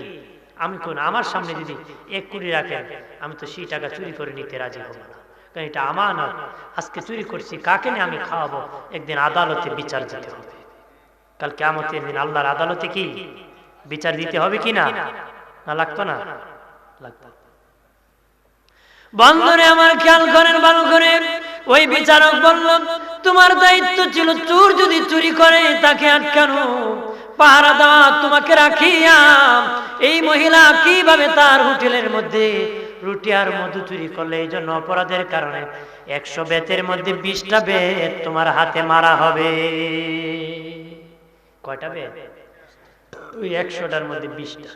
আমি কোন আমার সামনে যদি 1 কোটি রাখেন, আমি তো সেই টাকা চুরি করে নিতে রাজি হব না, কারণ এটা আমানত। আজকে চুরি করছি, কাকে নিয়ে আমি খাওয়াবো? একদিন আদালতে বিচার দিতে হবে। কাল কিয়ামতের দিন আল্লাহর আদালতে কি বিচার দিতে হবে কি না? না লাগতো না? লাগতো। বন্ধুরে আমার, খেয়াল করেন ভালো করে। ওই বিচারক বলল, তোমার দায়িত্ব ছিল চোর যদি চুরি করে তাকে আটকানো, পাহারা দেওয়া। তোমাকে রাখিয়া এই মহিলা কিভাবে তার হোটেলের মধ্যে রুটি আর মধু চুরি করলে, এই জন্য অপরাধের কারণে 100 বেতের মধ্যে 20টা বেত তোমার হাতে মারা হবে। কয়টা বেত? ওই 100টার মধ্যে 20টা।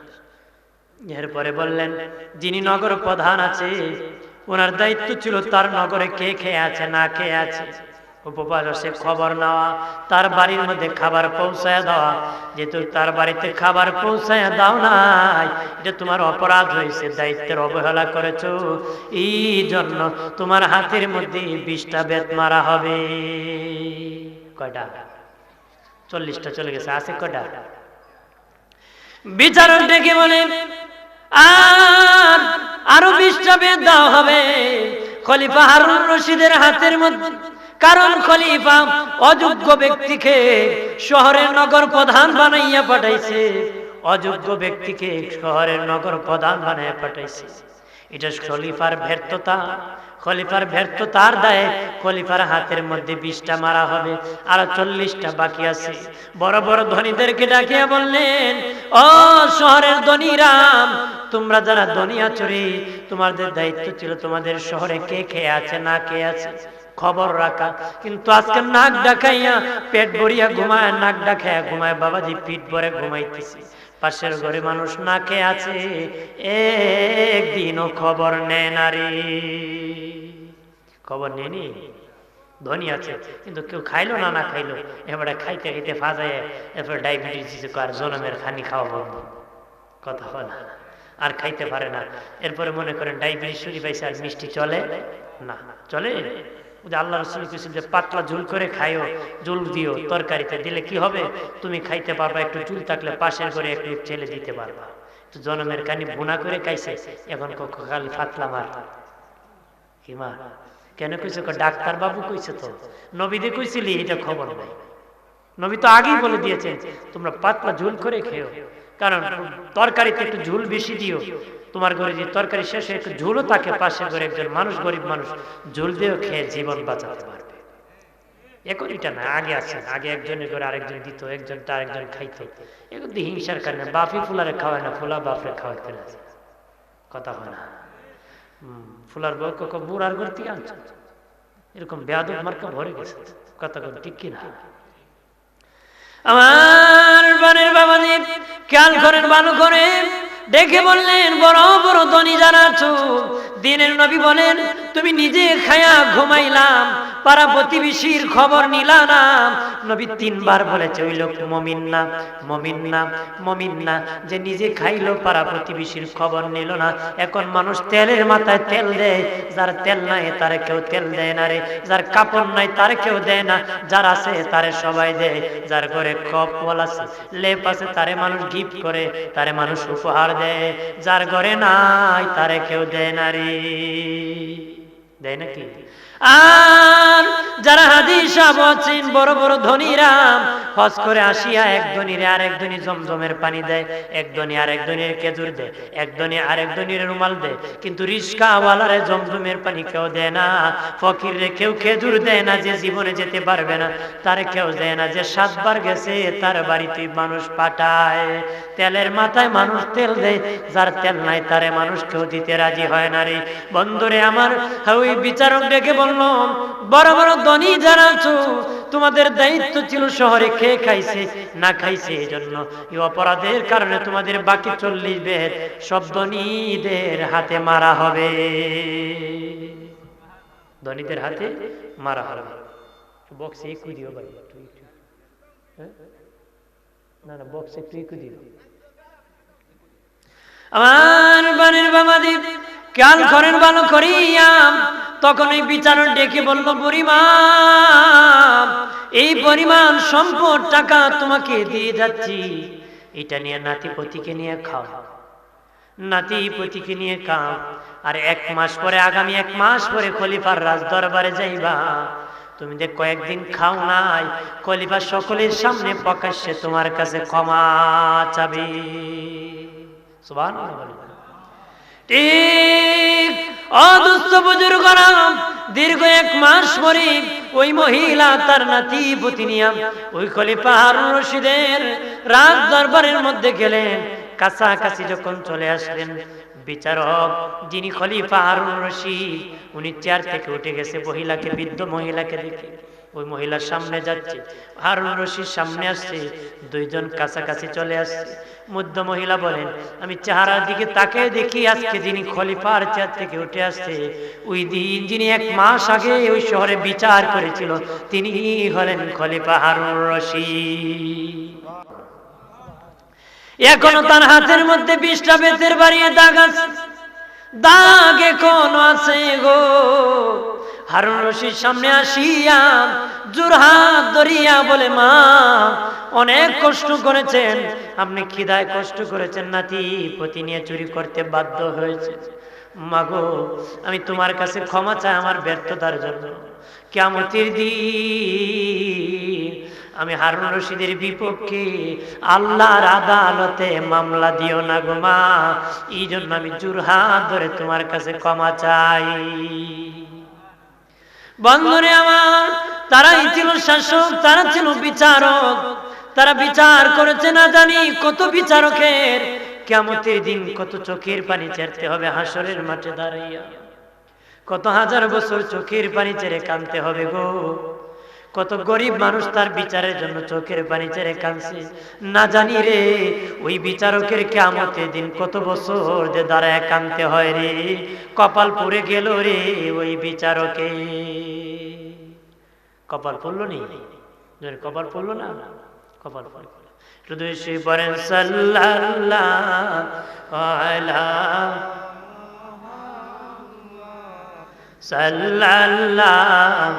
এরপরে বললেন, যিনি নগর প্রধান আছে, ওনার দায়িত্ব ছিল তার নগরে কে খেয়ে আছে না খেয়ে আছে, উপবাস সে খবর নেওয়া, তার বাড়ির মধ্যে খাবার পৌঁছায় দেওয়া। যেহেতু তার বাড়িতে খাবার পৌঁছায় দাও নাই, এটা তোমার অপরাধ হয়েছে, দায়িত্বের অবহেলা করেছো, এই জন্য তোমার হাতের মধ্যে 20টা বেত মারা হবে। কয়টা? 40টা চলে গেছে, আছে কয়টা? বিচারক ডেকে বলে, আর আরো 20টা বেত দেওয়া হবে খলিফা হারুন রশিদের হাতের মধ্যে। কারণ খলিফা অযোগ্য ব্যক্তিকে শহরের নগর প্রধান বানাইয়া পাঠাইছে, অযোগ্য ব্যক্তিকে শহরের নগর প্রধান বানাইয়া পাঠাইছে। এটা খলিফার ব্যর্থতা, খলিফার ব্যর্থতার দায়ে খলিফার হাতের মধ্যে 20টা মারা হবে, আর 40টা বাকি আছে। বড় বড় ধনীদেরকে ডাকিয়া বললেন, ও শহরের ধনীরা, তোমরা যারা ধনী আছো রে, তোমাদের দায়িত্ব ছিল তোমাদের শহরে কে খেয়ে আছে না খেয়ে আছে খবর রাখা। কিন্তু আজকে নাক ডাকাইয়া পেট ভরিয়া ঘুমায়, নাক ডাকাইয়া ঘুমায় বাবাজি, পিঠ ভরে ঘুমাইতেছি। পাশের ঘরে মানুষ না খেয়ে আছে, একদিনও খবর নেয় না রে। খবর নেনি, ধনী আছে কিন্তু কেউ খাইলো না, না খাইলো, এবারে খাইতে খাইতে ফাজায়, এরপরে ডায়াবেটিস আর জনমের খানি খাওয়া বন্ধ। কথা হয় না? আর খাইতে পারে না। এরপরে মনে করেন ডায়াবেটিস শুরু পাইছে, আর মিষ্টি চলে না। চলে? আল্লাহ রাসূল কইছেন যে পাতলা ঝোল করে খাইও, ঝোল দিও তরকারিতে, দিলে কি হবে? তুমি খাইতে পারবা, একটু ঝোল থাকলে পাশের করে একটু ছেলে দিতে পারবা। তো জনমের কানি ভুনা করে খাইছে, এখন খালি ফাতলা মার কি মা? কেন কইছে? ডাক্তার বাবু কইছে। তো নবীদে কইছিলি? এটা খবর নাই। নবী তো আগেই বলে দিয়েছেন তোমরা পাতলা ঝোল করে খেও, কারণ তরকারিতে একটু ঝোল বেশি দিও। তোমার ঘরে যে তরকারি শেষ হয়ে একটু ঝোলও থাকে, পাশে ঘরে একজন মানুষ, গরিব মানুষ, ঝোল দিয়েও খেয়ে জীবন বাঁচাতে পারবে। এখন এটা না, আগে আছে, আগে একজনের ঘরে আরেকজন দিত, একজনটা আরেকজন খাইতো। এখন তো হিংসার কারণে বাপি ফুলারে খাওয়ায় না, ফুলা বাপরে খাওয়াইতে না। কথা হয় না? ফুলার বউ বুড়ার ঘর থেকে আনছে, এরকম বেয়াদব মার্কা ভরে গেছে। কথা ঠিক কিনা? আমার বানের বাবাজি, খেয়াল করেন ভালো করে। ডেকে বললেন, বড় বড় ধনী যারা আছো, দিনের নবী বলেন, তুমি নিজে খায়া ঘুমাইলাম, পাড়া প্রতিবেশীর খবর নিলা না। নবী 3 বার বলেছে ওই লোক মুমিন না, মুমিন না, মুমিন না, যে নিজে খাইলো পাড়া প্রতিবেশীর খবর নিল না। এখন মানুষ তেলের মাথায় তেল দেয়, যার তেল নাই তার কেউ তেল দেয় না রে, যার কাপড় নাই তার কেউ দেয় না, যার আছে তারে সবাই দেয়, যার ঘরে কপল আছে, লেপ আছে, তারে মানুষ গিফট করে, তারে মানুষ উপহার দেয়, যার ঘরে নাই তারে কেউ দেয় না রে, দেয় নাকি? আর যারা হাদিস আছেন, বড় বড় ধনীরা হজ করে আসিয়া এক ধনীরে আরেক ধনী জমজমের পানি দেয়, এক ধনী আরেক ধনীর খেজুর দেয়, এক ধনী আরেক ধনীর রুমাল দেয়, কিন্তু রিস্কাওয়ালারে জমজমের পানি কেউ দেয় না, ফকিরে কেউ খেজুর দেয় না, যে জীবনে যেতে পারবে না তারে কেউ দেয় না, যে 7 বার গেছে তার বাড়িতে মানুষ পাঠায়, তেলের মাথায় মানুষ তেল দেয়, যার তেল নাই তারে মানুষ কেউ দিতে রাজি হয় না রে। বন্ধুরে আমার, ওই বিচারক ডেকে বলল, বড় বড় ধনী যারা আছো, তোমাদের দায়িত্ব ছিল শহরে খেয়ে খাইছে না খাইছে, এই জন্য এই অপরাধের কারণে তোমাদের বাকি 40 বেদ সব ধনীদের হাতে মারা হবে, ধনীদের হাতে মারা হবে। বক্সে একটু দিও ভাই, না না বক্সে একটু দিও। আমার বানের বাবাদি খেয়াল করেন ভালো করিয়া, তখন এই বিচারক ডেকে বলল, বুড়িমা, এই পরিমাণ সম্পদ টাকা তোমাকে দিয়ে যাচ্ছি, এটা নিয়ে নাতিপতিকে নিয়ে খাও, নাতিপতিকে নিয়ে খাও, আর 1 মাস পরে, আগামী 1 মাস পরে খলিফার রাজ দরবারে যাইবা, তুমি যে কয়েকদিন খাও নাই, খলিফা সকলের সামনে প্রকাশ্যে তোমার কাছে ক্ষমা চাবে। সুবহানাল্লাহ। ঠিক অদুস্থ বুজুর্গরা, দীর্ঘ 1 মাস পরে ওই মহিলা তার নাতিপতি নিয়ে ওই খলিফা হারুন রশিদের রাজ দরবারের মধ্যে গেলেন। কাছাকাছি যখন চলে আসলেন, বিচারক যিনি খলিফা হারুন রশিদ, উনি চেয়ার থেকে উঠে গেছে, মহিলাকে, বৃদ্ধ মহিলাকে দেখে ওই মহিলার সামনে যাচ্ছে, হারুন রশিদ সামনে আসছে, 2 জন কাছাকাছি চলে আসছে। মধ্য মহিলা বলেন, আমি চেহারার দিকে তাকে দেখি, আজকে যিনি খলিফার চেয়ার থেকে উঠে আসছে, ওই দিন যিনি 1 মাস আগে ওই শহরে বিচার করেছিল, তিনি হলেন খলিফা হারুন রশিদ। এখনো তার হাতের মধ্যে 20টা বেতের বাড়িয়ে দাগ আছে, দাগ এখনো আছে গো। হারুন রশিদ সামনে আসিয়া জোর হাত ধরিয়া বলে, মা, অনেক কষ্ট করেছেন আপনি, খিদায় কষ্ট করেছেন, নাতিপতি নিয়ে চুরি করতে বাধ্য হয়েছে, মাগো আমি তোমার কাছে ক্ষমা চাই আমার ব্যর্থতার জন্য। কিয়ামতের দিন আমি হারুন রশিদের বিপক্ষে আল্লাহর আদালতে মামলা দিও না গো মা, এই জন্য আমি জোর হাত ধরে তোমার কাছে ক্ষমা চাই। বন্ধুরে আমার, তারাই ছিল শাসক, তারা ছিল বিচারক, তারা বিচার করেছে না জানি কত বিচারকের কিয়ামতের দিন কত চোখের পানি ছেড়তে হবে হাসরের মাঠে দাঁড়াইয়া, কত হাজার বছর চোখের পানি ছেড়ে কাঁদতে হবে গো। কত গরিব মানুষ তার বিচারের জন্য চোখের পানি ছেড়ে কাঁদছে না জানি রে। ওই বিচারকের কিয়ামতের দিন কত বছর যে দাঁড়ায় কাঁদতে হয় রে, কপাল পুড়ে গেল রে ওই বিচারকে। কপাল পড়লো নি, কপাল পড়লো না, কপাল পড়লো। শুধু সে পড়েন সাল্লাল্লাহু আলাইহি সাল্লাল্লাহু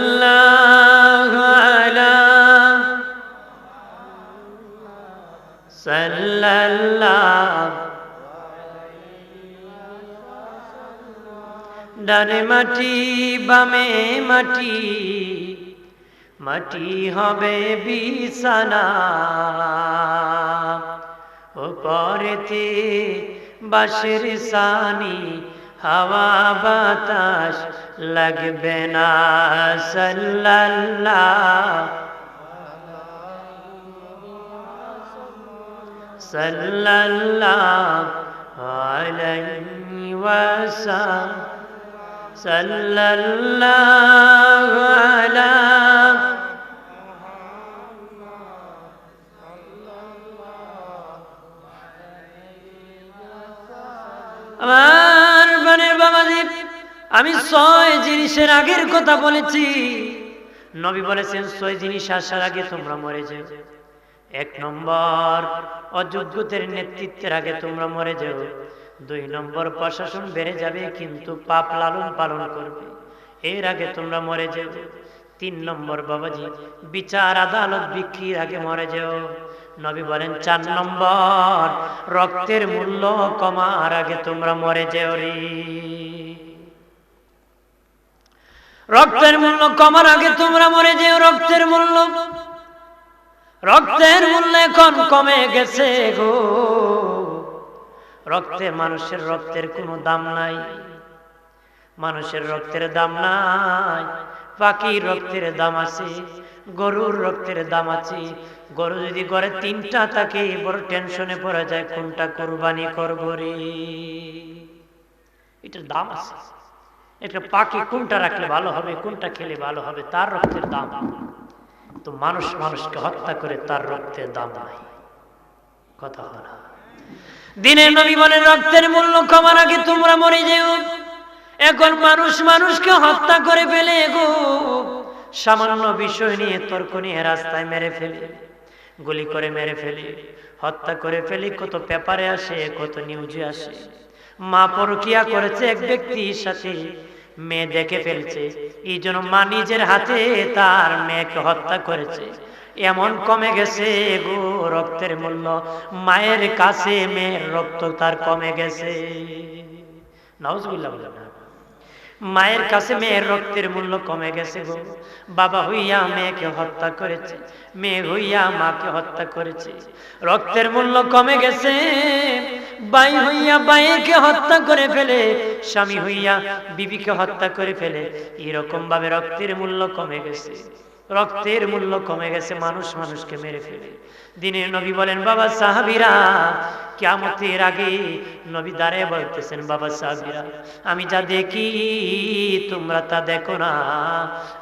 সাল্লাল্লাহু আলাইহি সাল্লাল্লাহু। ডানে মাটি বামে মাটি, মাটি হবে বিছানা, উপরেতে বাঁশের ছানি, হাওয়া বাতাস লাগবে না। সাল্লাল্লাহু সাল্লাল্লাহু আলাইহি ওয়াসাল্লাম, সাল্লাল্লাহু আলা আমার বানের বাবাজি, আমি 6 জিনিসের আগের কথা বলেছি। নবী বলেছেন 6 জিনিস আসার আগে তোমরা মরে যাও। 1 নম্বর, অযোগ্যদের নেতৃত্বের আগে তোমরা মরে যাও। 2 নম্বর, প্রশাসন বেড়ে যাবে কিন্তু পাপ লালন পালন করবে, এর আগে তোমরা মরে যাও। 3 নম্বর বাবাজি, বিচার আদালত বিক্রির আগে মরে যাও। নবী বলেন 4 নম্বর, রক্তের মূল্য কমার আগে তোমরা মরে যাও রে। রক্তের মূল্য কমার আগে তোমরা মরে যাও। রক্তের মূল্য এখন কমে গেছে গো। মানুষের রক্তের কোনো দাম নাই। মানুষের রক্তের দাম নাই। পাখির রক্তের দাম আছে, গরুর রক্তের দাম আছে। গরু যদি ঘরে 3টা থাকে, বড় টেনশনে পড়া যায় কোনটা কুরবানি করব রে। এটার দাম আছে। একটা পাখি কোনটা রাখলে ভালো হবে, কোনটা খেলে ভালো হবে, তার রক্তের দাম। তো মানুষকে হত্যা করে তার রক্তের দাম নাই। কথা হয় না। দিনের নবী বলেন রক্তের মূল্য কমার আগে তোমরা মরে যেও। এখন মানুষকে হত্যা করে ফেলে গো। সামান্য বিষয় নিয়ে তর্ক নিয়ে রাস্তায় মেরে ফেলে, গুলি করে মেরে ফেলে, হত্যা করে ফেলে। কত পেপারে আসে, কত নিউজে আসে। মা পরকিয়া করেছে এক ব্যক্তির সাথে, মেয়ে দেখে ফেলছে, এই জন্য মা নিজের হাতে তার মেয়েকে হত্যা করেছে। এমন কমে গেছে গো রক্তের মূল্য। মায়ের কাছে মেয়ের রক্ত তার কমে গেছে। নাউজুবিল্লাহ। মায়ের কাছে মেয়ের রক্তের মূল্য কমে গেছে গো। বাবা হইয়া মেয়েকে হত্যা করেছে, মেয়ে হইয়া মাকে হত্যা করেছে, রক্তের মূল্য কমে গেছে। ভাই হইয়া ভাইকে হত্যা করে ফেলে, স্বামী হইয়া বিবিকে হত্যা করে ফেলে। এরকম ভাবে রক্তের মূল্য কমে গেছে। রক্তের মূল্য কমে গেছে, মানুষকে মেরে ফেলে। দিনের নবী বলেন বাবা সাহাবীরা, কিয়ামতের আগে নবী দাঁড়িয়ে বলতেছেন বাবা সাহাবীরা, আমি যা দেখি তোমরা তা দেখো না।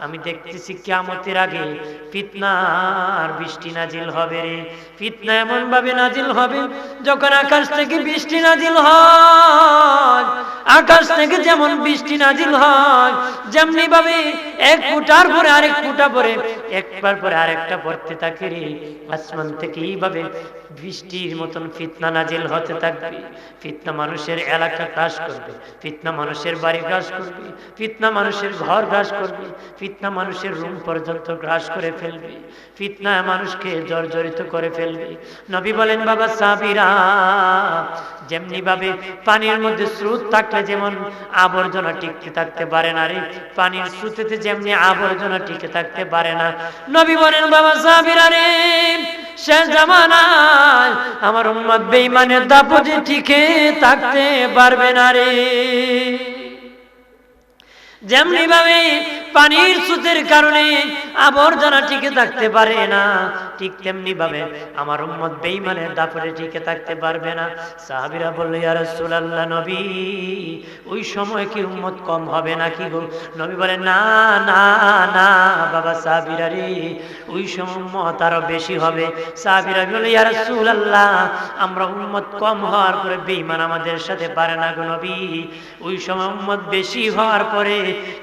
আমি দেখতেছি কিয়ামতের আগে ফিতনার বৃষ্টি নাজিল হবে রে। ফিতনা এমন ভাবে নাজিল হবে, যখন আকাশ থেকে বৃষ্টি নাজিল হয়, আকাশ থেকে যেমন বৃষ্টি নাজিল হয়, যেমনি ভাবে এক ফুটার পরে আরেক ফুটা পরে, একবার পরে আরেকটা পড়তে থাকে রে। আসমান থেকে এইভাবে বৃষ্টির মতন ফিতনা নাজিল হতে থাকবে। ফিতনা মানুষের এলাকা গ্রাস করবে, ফিতনা মানুষের বাড়ি গ্রাস করবে, ফিতনা মানুষের ঘর গ্রাস করবে, ফিতনা মানুষের রুম পর্যন্ত গ্রাস করে ফেলবে, ফিতনা মানুষকে জর্জরিত করে ফেলবে। নবী বলেন বাবা সাহাবীরা, যেমনি ভাবে পানির মধ্যে স্রোত থাকলে যেমন আবর্জনা টিকে থাকতে পারে না রে, পানির স্রোতেতে যেমনি আবর্জনা টিকে থাকতে পারে না। নবী বলেন বাবা সাহাবীরা রে, শেষ জামানায় আমার উম্মত বেঈমানের দাপটে টিকে থাকতে পারবে না রে। যেমনি ভাবে পানির স্রোতের কারণে আবর্জনা টিকে থাকতে পারে না, ঠিক তেমনি ভাবে আমার উম্মত বেঈমানের দাপটে টিকে থাকতে পারবে না। সাহাবীরা বলল ইয়া রাসূলুল্লাহ, নবী ওই সময় কি উম্মত কম হবে নাকি গো? নবী বলেন না না না বাবা সাহাবীরা রে, ওই সময় উম্মত আরো বেশি হবে। সাহাবীরা বলল ইয়া রাসূলুল্লাহ, আমরা উম্মত কম হওয়ার পরে বেঈমান আমাদের সাথে পারে না গো নবী। ওই সময় উম্মত বেশি হওয়ার পরে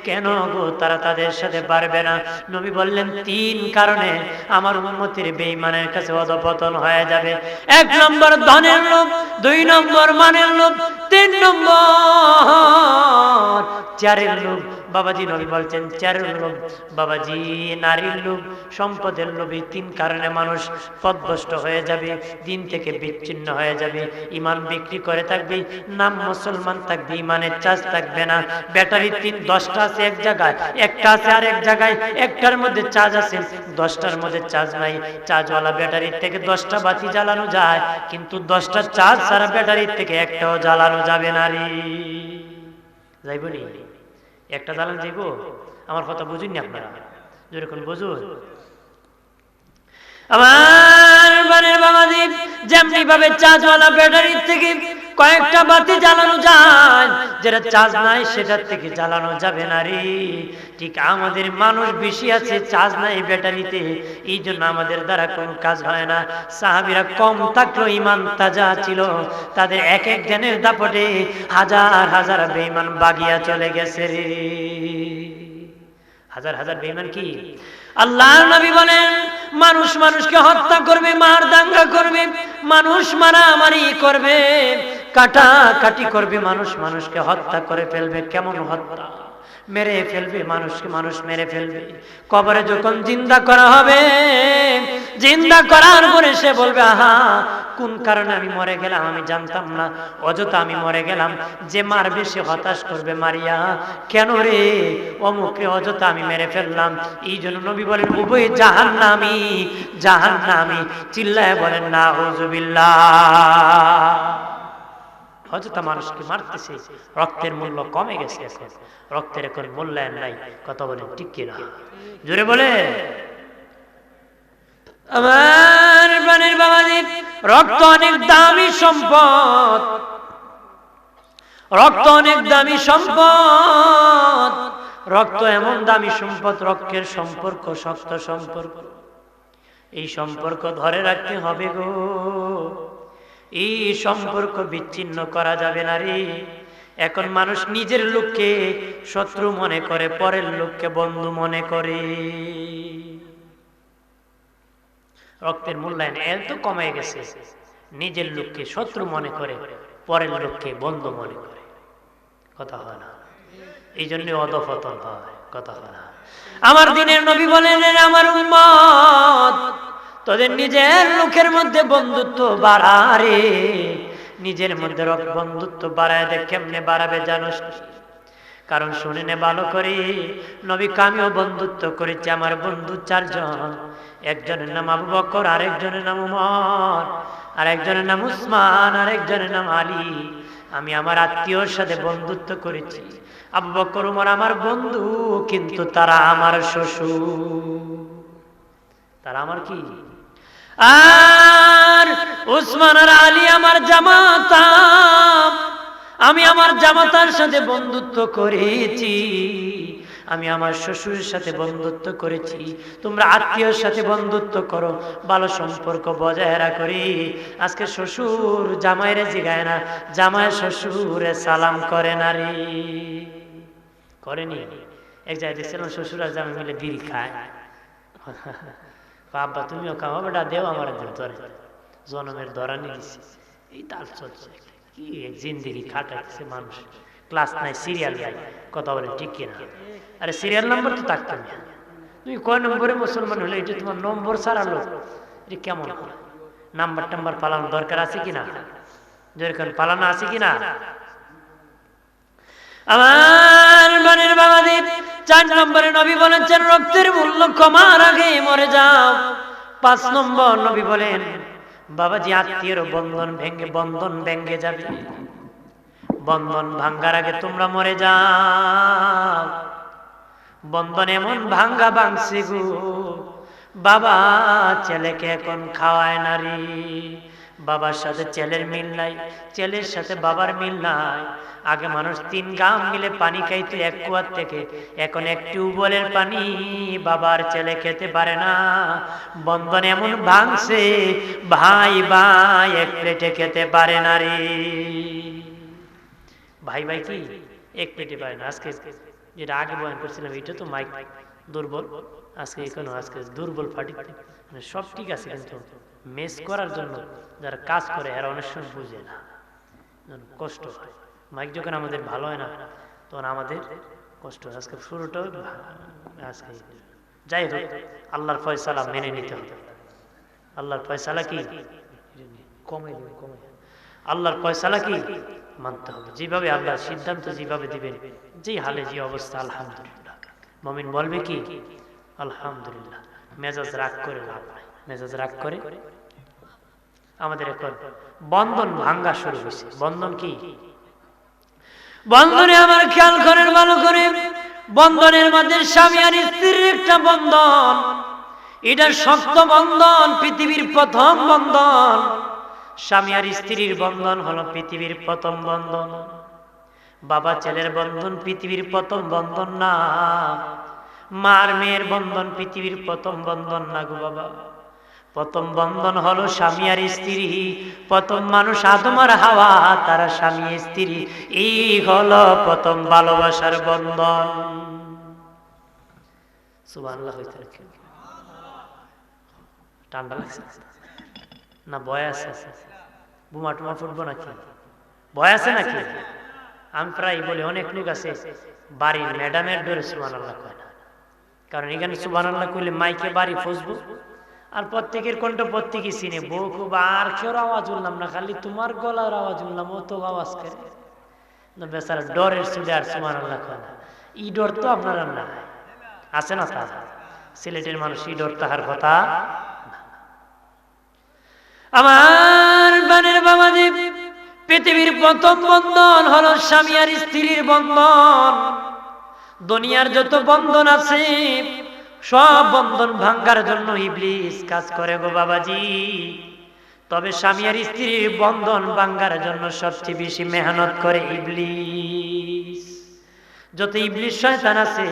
কেন গো তারা তাদের সাথে পারবে না? নবী বললেন 3 কারণে আমার উম্মতের বেঈমানের কাছে অধঃপতন হয়ে যাবে। 1 নম্বর ধনের লোভ, 2 নম্বর মানের লোভ, 3 নম্বর চারের লোভ। বাবাজি নবী বলছেন চারের লোভ বাবাজি নারীর লোভ, সম্পদের লোভী। 3 কারণে মানুষ পথভ্রষ্ট হয়ে যাবে, দিন থেকে বিচ্ছিন্ন হয়ে যাবে, ইমান বিক্রি করে থাকবে, নাম মুসলমান থাকবে, ইমানের চার্জ থাকবে না। ব্যাটারি 10টা আছে এক জায়গায়, একটা আছে আরেক জায়গায়, একটার মধ্যে চার্জ আছে, 10টার মধ্যে চার্জ নাই। চার্জওয়ালা ব্যাটারির থেকে 10টা বাতি জ্বালানো যায়, কিন্তু 10টা চার্জ ছাড়া ব্যাটারির থেকে একটাও জ্বালানো যাবে না রে। যাইব নি? একটা জ্বালানো যাইব? আমার কথা বুঝুন না আপনারা, যেরকম বুঝুন। আমার বানের বাবাজি, যেমনি ভাবে চার্জওয়ালা ব্যাটারির থেকে কয়েকটা বাতি জ্বালানো যায়, যেটা চার্জ নাই সেটার থেকে জ্বালানো যাবে না রে। ঠিক আমাদের মানুষ বেশি আছে, চার্জ নাই ব্যাটারিতে, এই জন্য আমাদের দ্বারা কোনো কাজ হয় না। সাহাবীরা কম থাকলেও ঈমান তাজা ছিল, তাদের এক এক জ্ঞানের দাপটে হাজার হাজার বেঈমান বাগিয়া চলে গেছে রে। হাজার হাজার বেঈমান কি আল্লাহর নবী বলেন, মানুষ মানুষকে হত্যা করবে, মার দাঙ্গা করবে, মানুষ মারামারি করবে, কাটাকাটি করবে, মানুষ মানুষকে হত্যা করে ফেলবে। কেমন হত্যা? মেরে ফেলবে, মানুষকে মানুষ মেরে ফেলবে। কবরে যখন জিন্দা করা হবে, জিন্দা করার পরে সে বলবে, আহা কোন কারণে আমি মরে গেলাম আমি জানতাম না, অযথা আমি মরে গেলাম। যে মারবে সে হতাশ করবে, মারিয়া কেন রে অমুকরে অযথা আমি মেরে ফেললাম। এই জন্য নবী বলেন উভয় জাহান্নামী, জাহান্নামী। চিল্লায় বলেন নাউযুবিল্লাহ। অযথা মানুষকে মারতেছে, রক্তের মূল্য কমে গেছে, এখন রক্তের এখন মূল্যায়ন নাই। কথা বলেন ঠিক কিনা? জোরে বলে। আমার প্রাণের বাবাজি, রক্ত অনেক দামি সম্পদ, রক্ত অনেক দামি সম্পদ। রক্ত এমন দামি সম্পদ, রক্তের সম্পর্ক শক্ত সম্পর্ক। এই সম্পর্ক ধরে রাখতে হবে গো, এই সম্পর্ক বিচ্ছিন্ন করা যাবে না রে। এখন মানুষ নিজের লোককে শত্রু মনে করে, পরের লোককে বন্ধু মনে করে। রক্তের মূল্যায়ন এত কমে গেছে, নিজের লোককে শত্রু মনে করে, পরের লোককে বন্ধু মনে করে। কথা হয় না? এই জন্য অধঃপতন হয়। কথা হয় না? আমার দিনের নবী বলেন, আমার উম্মত তোদের নিজের লোকের মধ্যে বন্ধুত্ব বাড়ারে, নিজের মধ্যে বন্ধুত্ব বাড়ায় দেখ। কেমনে বাড়াবে জানোস? কারণ শুনে নে ভালো করে, নবী আমিও বন্ধুত্ব করেছি। আমার বন্ধু চারজন, একজনের নাম আবু বকর, আরেকজনের নাম উমর, আরেকজনের নাম উসমান, আরেকজনের নাম আলী। আমি আমার আত্মীয়র সাথে বন্ধুত্ব করেছি। আবু বকর উমর আমার বন্ধু, কিন্তু তারা আমার শ্বশুর। তারা আমার কি? আর উসমান আর আলী আমার জামাতা। আমি আমার জামাতার সাথে বন্ধুত্ব করেছি, আমি আমার শ্বশুরের সাথে বন্ধুত্ব করেছি। তোমরা আত্মীয়র সাথে বন্ধুত্ব করো, ভালো সম্পর্ক বজায় রাখি। আজকে শ্বশুর জামাইরে জিগায় না, জামাই শ্বশুরে সালাম করে না রে। করেনি? এক জায়গায় দেখছিলাম শ্বশুর আর জামাই মিলে বিড়ি খায়। আব্বা তুমিও খাও, বেটা দেও আমার ধরে, জনমের ধরা নিয়ে দিচ্ছে। এই তাল চলছে, কি জিন্দিগি খাটাচ্ছে মানুষ। ক্লাস নাই, সিরিয়াল নাই। কথা বলে ঠিক কিনা? আরে সিরিয়াল নম্বর তো থাকতো না। তুমি কয় নম্বরে মুসলমান হলে, এটা তোমার নম্বর ছাড়া লোক, এটা কেমন? নাম্বার টাম্বার পালানো দরকার আছে কিনা? যেরকম পালানো আছে কিনা? আমার মনের বাবাদের 4 নম্বরে নবী বলেছেন রক্তের মূল্য কমার আগে মরে যাও। 5 নম্বর নবী বলেন বাবাজি আত্মীয়ের বন্ধন ভেঙে যাবে। বন্ধন ভাঙ্গার আগে তোমরা মরে যাও। বন্ধন এমন ভাঙছে গো, বাবা ছেলেকে এখন খাওয়ায় নারী, বাবার সাথে ছেলের মিল নাই, ছেলের সাথে বাবার মিল নাই। আগে মানুষ 3 গ্রাম মিলে পানি খাইতো এক কুয়ার থেকে, এখন এক টিউবওয়েলের পানি বাবার ছেলে খেতে পারে না। বন্ধন এমন ভাঙছে, ভাই ভাই এক প্লেটে খেতে পারে না রে। ভাই ভাই কি এক প্লেটে পারে না। আজকে যেটা আগে বয়ান করছিলাম, এটা তো মাইক দুর্বল, আজকে এখানে আজকে দুর্বল ফাটি, মানে সব ঠিক আছে, কিন্তু মেস করার জন্য যারা কাজ করে এরা অনেক সময় বুঝে না, কষ্ট হয়। মাইক যখন আমাদের ভালো হয় না তখন আমাদের কষ্ট হয়। আজকে শুরুটাও আজকে যাই হোক, আল্লাহর ফয়সালা মেনে নিতে হবে। আল্লাহর ফয়সালা কি কমে আল্লাহর ফয়সালা কি মানতে হবে। যেভাবে আল্লাহর সিদ্ধান্ত যেভাবে দিবেন, যে হালে যে অবস্থা, আলহামদুলিল্লাহ। মুমিন বলবে কি আলহামদুলিল্লাহ। মেজাজ রাগ করে লাভ নাই, মেজাজ রাগ করে। আমাদের এখন বন্ধন ভাঙ্গা শুরু হয়েছে। বন্ধন কি? বন্ধনে আমার খেয়াল করেন ভালো করে, বন্ধনের মধ্যে স্বামী আর স্ত্রীর একটা বন্ধন, এটা শক্ত বন্ধন, পৃথিবীর প্রথম বন্ধন। স্বামী আর স্ত্রীর বন্ধন হলো পৃথিবীর প্রথম বন্ধন। বাবা ছেলের বন্ধন পৃথিবীর প্রথম বন্ধন না, মার মেয়ের বন্ধন পৃথিবীর প্রথম বন্ধন না গো বাবা। প্রথম বন্ধন হলো স্বামী আর স্ত্রী। প্রথম মানুষ আদম আর হাওয়া, তারা স্বামী স্ত্রী। এই হলো প্রথম ভালোবাসার বন্ধন। সুবহানাল্লাহ। ঠান্ডা লাগছে না? ভয় আছে? বোমা টুমা ফুটবো নাকি? ভয় আছে নাকি? আমি প্রায় বলি, অনেক লোক আছে বাড়ির ম্যাডামের ডরে সুবহানাল্লাহ কয় না, কারণ এখানে সুবহানাল্লাহ কইলে মাইকে বাড়ি ফসবো, আর প্রত্যেকের কণ্ঠ প্রত্যেকে চিনে। বউ খুব আর কেউ আওয়াজ উঠলাম না, খালি তোমার গলার আওয়াজ উঠলাম, ও তো আওয়াজ করে না। বেচারা ডরের চুলে আর সুবহানাল্লাহ কয় না। ই ডর তো আপনারা না আছে না? তা সিলেটের মানুষ ই ডর তাহার কথা। আমার বানের বাবাজি, পৃথিবীর প্রথম বন্ধন হলো স্বামী আর স্ত্রীর বন্ধন। দুনিয়ার যত বন্ধন আছে সব বন্ধন ভাঙ্গার জন্য ইবলিস কাজ করে গো বাবাজি। তবে স্বামী আর স্ত্রীর বন্ধন ভাঙ্গার জন্য সবচেয়ে বেশি মেহনত করে ইবলিস। যত ইবলিস শয়তান আছে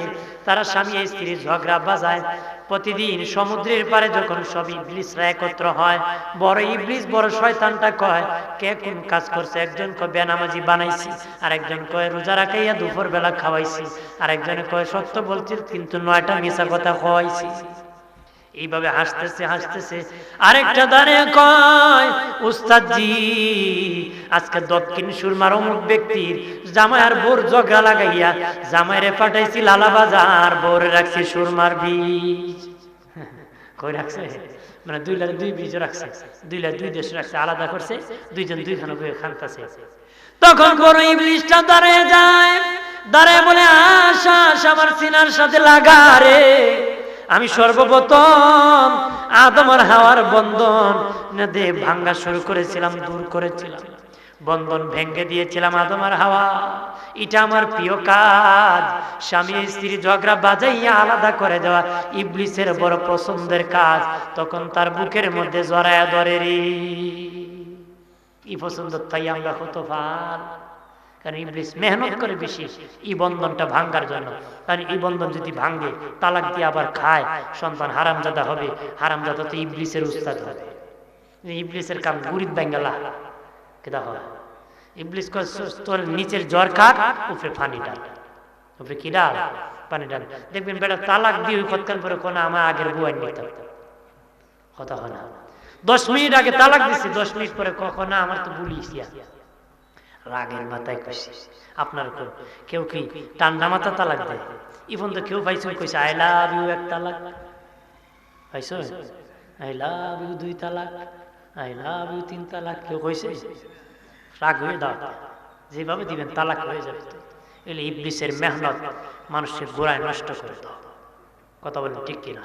তারা স্বামী আর স্ত্রীর ঝগড়া বাজায়। প্রতিদিন সমুদ্রের পারে যখন সব ইবলিসরা একত্র হয়, বড় ইবলিস বড় শয়তানটা কয় কে কোন কাজ করছে। একজন কয় বেনামাজি বানাইছি, আর একজন কয় রোজা রাখাইয়া দুপুর বেলা খাওয়াইছি, আর একজনে কয় সত্য বলছি কিন্তু 9টা মিছা কথা খাওয়াইছি। এইভাবে হাসতেছে হাসতেছে আরেকটা দাঁড়িয়ে কয় উস্তাদ জি, আজকে দক্ষিণ সুরমার অমুক ব্যক্তির জামাই আর বোর ঝগড়া লাগাইয়া জামাইরে পাঠাইছি লালা বাজার, বোর রাখছি সুরমার বীজ। কই রাখছে? মানে 2 লাখ 2 বীজ রাখছে, 2 লাখ 2 দেশ রাখছে, আলাদা করছে, দুইজন দুইখানে বইয়ে খানতাছে। তখন বড় ইবলিসটা দাঁড়িয়ে যায়, দাঁড়িয়ে বলে আশা আমার সিনার সাথে লাগা রে। আমি সর্বপ্রথম আদম আর হাওয়ার বন্ধন ভাঙ্গা শুরু করেছিলাম, দূর করেছিলাম, বন্ধন ভেঙ্গে দিয়েছিলাম আদম আর হাওয়া। এটা আমার প্রিয় কাজ। স্বামী স্ত্রী ঝগড়া বাজাইয়া আলাদা করে দেওয়া ইবলিসের বড় পছন্দের কাজ। তখন তার বুকের মধ্যে জড়ায়া ধরে রে, ই পছন্দ তাই আমরা কত ভাল। কারণ ইবলিস মেহনত করে বেশি এই বন্ধনটা ভাঙ্গার জন্য। কারণ এই বন্ধন যদি ভাঙ্গে, তালাক দিয়ে আবার খায়, সন্তান হারামজাদা হবে। হারামজাদা তো ইবলিসের উস্তাদ হবে। ইবলিসের কাম গরিব বেঙ্গালা কেদা হয়। ইবলিস তোর নিচের জ্বর কাট, উপরে পানি ডাল, উপরে কি ডাল? পানি ডাল। দেখবেন বেটা তালাক দিয়ে কতক্ষণ পরে কোন আমার আগের বুয়াই নিতে কথা হয় না। 10 মিনিট আগে তালাক দিচ্ছে, 10 মিনিট পরে কখন আমার তো বলিস রাগের মাথায় কইছি। আপনার কেউ কি ঠান্ডা মাথা তালাক দেয়? ইভন তো কেউ পাইছো কইছে আই লাভ ইউ 1 তালাক পাইছো, আই লাভ ইউ 2 তালাক, আই লাভ ইউ 3 তালাক কেউ কইছে? রাগ হয়ে দাও, যেভাবে দিবেন তালাক হয়ে যাবে। এলে ইবলিসের মেহনত মানুষের গোড়ায় নষ্ট করে দাও। কথা বলেন ঠিক কিনা?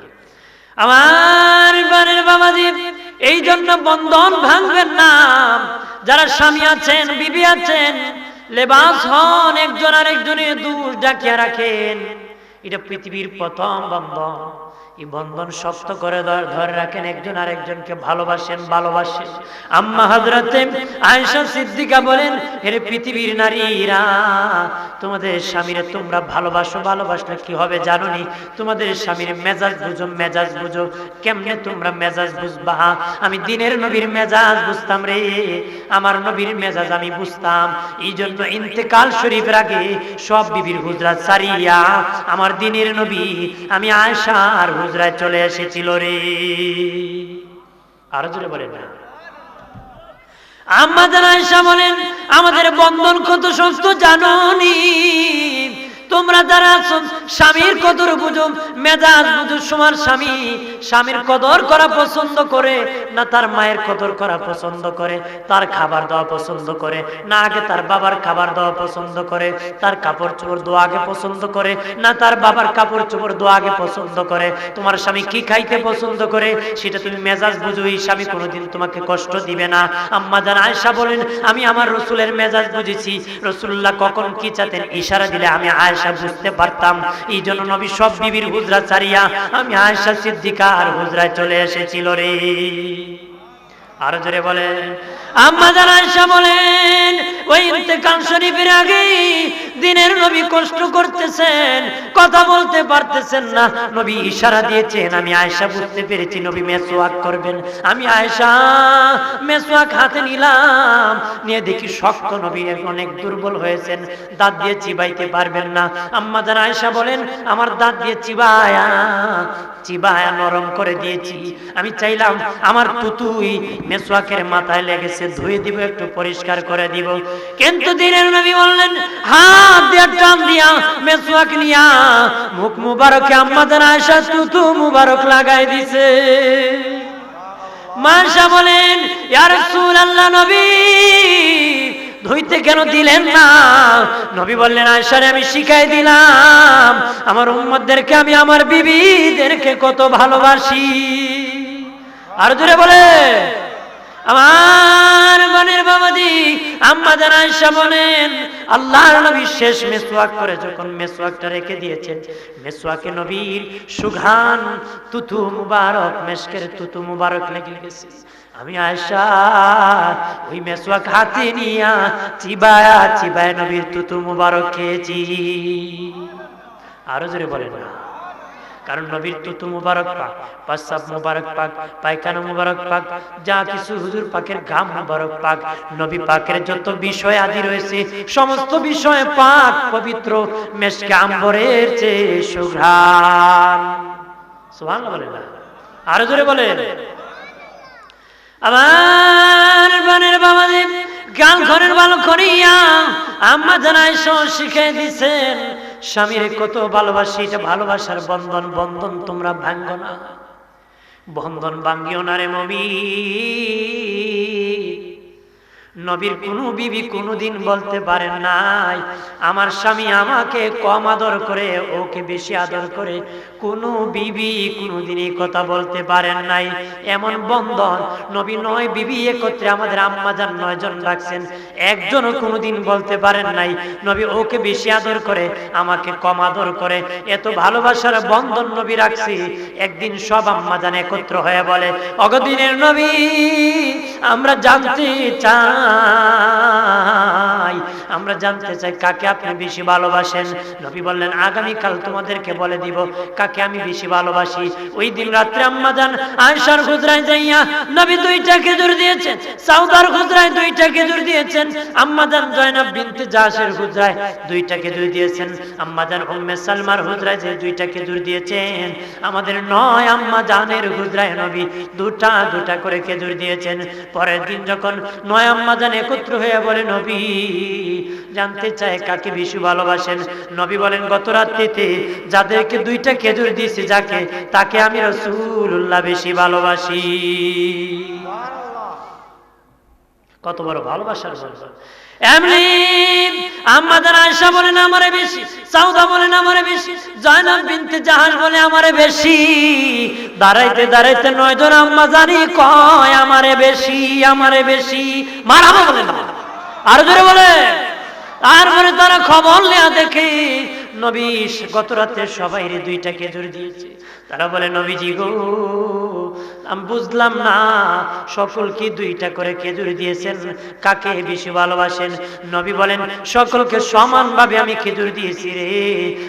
আমার বানের বাবাজি, এই জন্য বন্ধন ভাঙবেন না। যারা স্বামী আছেন, বিবি আছেন, লেবাস হন, একজন আরেকজনের দোষ ঢাকিয়া রাখেন। এটা পৃথিবীর প্রথম বন্ধন। এই বন্ধন শক্ত করে ধরে রাখেন, একজন আরেকজনকে ভালোবাসেন। আম্মা হযরতে আয়েশা সিদ্দিকা বলেন, হে পৃথিবীর নারীরা, তোমাদের স্বামীরে তোমরা ভালোবাসলে কি হবে জানো নি? তোমাদের স্বামীর মেজাজ বুঝো। কেমনে তোমরা মেজাজ বুঝবা? আমি দিনের নবীর মেজাজ বুঝতাম রে, আমার নবীর মেজাজ আমি বুঝতাম। এই জন্য ইন্তেকাল শরীফের আগে সব বিবির হুজরা ছাড়িয়া আমার দিনের নবী আমি আয়েশার হুজরায় চলে এসেছিল রে। আরো জোরে বলেন না। আম্মা জান আয়েশা বলেন, আমাদের বন্ধন কত শক্ত জানো নি? তোমরা যারা স্বামীর কদর বুঝো, মেজাজ বুঝো, তোমার স্বামীর কদর করা পছন্দ করে না তার মায়ের কদর করা পছন্দ করে, তার খাবার দেওয়া পছন্দ করে না আগে তার বাবার খাবার দেওয়া পছন্দ করে, তার কাপড় চোপড় দেওয়া আগে পছন্দ করে না তার বাবার কাপড় চোপড় দেওয়া আগে পছন্দ করে, তোমার স্বামী কি খাইতে পছন্দ করে সেটা তুমি মেজাজ বুঝো। এই স্বামী কোনোদিন তোমাকে কষ্ট দিবে না। আম্মা জান আয়েশা বলেন, আমি আমার রসুলের মেজাজ বুঝেছি। রসুল্লাহ কখন কি চাতেন ইশারা দিলে আমি আয়েশা বুঝতে পারতাম। এই জন্য নবী সব বিবির হুজরা ছাড়িয়া আমি আয়েশা সিদ্দিকার হুজরায় চলে এসেছিল রে। আরো জোরে বলেন। আম্মা জান আয়েশা বলেন ওই ইন্তেকাল শরীফের আগে দিনের নবী কষ্ট করতেছেন, কথা বলতে পারতেছেন না। নবী ইশারা দিয়েছেন, আমি আয়েশা বুঝতে পেরেছি নবী মেসওয়াক করবেন। আমি আয়েশা মেসওয়াক হাতে নিলাম, নিয়ে দেখি শক্ত, নবী অনেক দুর্বল হয়েছেন, দাঁত দিয়ে চিবাইতে পারবেন না। আম্মা জান আয়েশা বলেন আমার দাঁত দিয়ে চিবায়া চিবায়া নরম করে দিয়েছি। আমি চাইলাম আমার তুতুই মেসওয়াকের মাথায় লেগেছে, ধুয়ে দিব, একটু পরিষ্কার করে দিব, কিন্তু দিনের নবী বললেন হাত দিয়ে টান দিয়া মেসওয়াক নিয়া মুখ মুবারকে আম্মা জান আয়েশা তুতু মুবারক লাগাই দিছে। মাশা বলেন ইয়া রাসূলুল্লাহ নবী ধুইতে কেন দিলেন না? নবী বললেন আয়েশারে আমি শিখাই দিলাম আমার উম্মতদেরকে, আমি আমার বিবিদেরকে কত ভালোবাসি। আর জোরে বলে আমার বোনের বাবাজি আম্মা জান আয়েশা বলেন আল্লাহর নবী শেষ মেসওয়াক করে যখন মেসওয়াকটা রেখে দিয়েছেন, মেসওয়াকে নবীর সুঘ্রাণ তুতু মুবারক, মেশকের তুতু মুবারক লেগে গেছে। আমি আয়েশা ওই মেসওয়াক হাতে নিয়া চিবায়া চিবায়া নবীর তুতু মুবারক খেয়েছি। আরো জোরে বলেন না, কারণ নবীর তুতু মুবারক পাক, প্রস্রাব মুবারক পাক, পায়খানা মুবারক পাক, যা কিছু হুজুর পাকের ঘাম মুবারক পাক, নবী পাকের যত বিষয় আদি রয়েছে সমস্ত বিষয় পাক পবিত্র, মেশকে আম্বরের চেয়ে সুঘ্রাণ। সুবহানাল্লাহ বলেন না, আরো জোরে বলেন। আমার বানের বাবাজি গাল ঘরের ভালো করিয়া আম্মা জান আয়েশা শিখিয়ে দিছেন স্বামীর কত ভালোবাসি, এটা ভালোবাসার বন্ধন, বন্ধন তোমরা ভাঙ্গো না, বন্ধন ভাঙ্গিও না রে নবী। নবীর কোন বিবি কোনদিন বলতে পারেন নাই আমার স্বামী আমাকে কম আদর করে ওকে বেশি আদর করে, কোন বিবি কোনদিনই কথা বলতে পারেন নাই। এমন বন্ধন নবী 9 বিবি একত্রে আমাদের আম্মা জান 9 জন রাখছেন, একজনও কোনদিন বলতে পারেন নাই নবী ওকে বেশি আদর করে আমাকে কম আদর করে। এত ভালোবাসার বন্ধন নবী রাখছি। একদিন সব আম্মা জান একত্র হয়ে বলে অগদিনের নবী আমরা জানতে চাই, আমরা জানতে চাই কাকে আপনি বেশি ভালোবাসেন। নবী বললেন আগামীকাল তোমাদেরকে বলে দিব কাকে আমি বেশি ভালোবাসি। ওই দিন রাত্রে আম্মা জান আয়েশার হুজরায় যাইয়া নবী 2টা খেজুর দিয়েছেন, সাউদার হুজরায় 2টা খেজুর দিয়েছেন, আম্মা জান জয়নাব বিনতে জাশের হুজরায় 2টা খেজুর দিয়েছেন, আম্মা জান উম্মে সালমার হুজরায় যে 2টা খেজুর দিয়েছেন, আমাদের 9 আম্মা জানের হুজরায় নবী 2টা করে খেজুর দিয়েছেন। পরের দিন যখন 9 আম্মা জান একত্র হয়ে বলে নবী জানতে চায় কাকে বেশি ভালোবাসেন, নবী বলেন গত রাত্রিতে যাদেরকে 2টা খেজুর দিয়েছি যাকে, তাকে আমি রাসূলুল্লাহ বেশি ভালোবাসি। কত বড় ভালোবাসার বন্ধন। এমনি আম্মা জান আয়েশা বলেন আমারে বেশি, সাউদা বলেন আমারে বেশি, জয়নাব বিনতে জাহাশ বলে আমারে বেশি। দাঁড়াইতে দাঁড়াইতে 9 জন আম্মা জানি কয় আমারে বেশি, আমারে বেশি। মারহাবা বলেন না, আর জোরে বলে। তারপরে তারা খবর নেয়া দেখে নবী গত রাতে সবাইরে 2টা খেজুর দিয়েছে। তারা বলে নবীজি গো আমি বুঝলাম না সকলকে 2টা করে খেজুর দিয়েছেন, কাকে বেশি ভালোবাসেন? নবী বলেন সকলকে সমানভাবে আমি খেজুর দিয়েছি রে,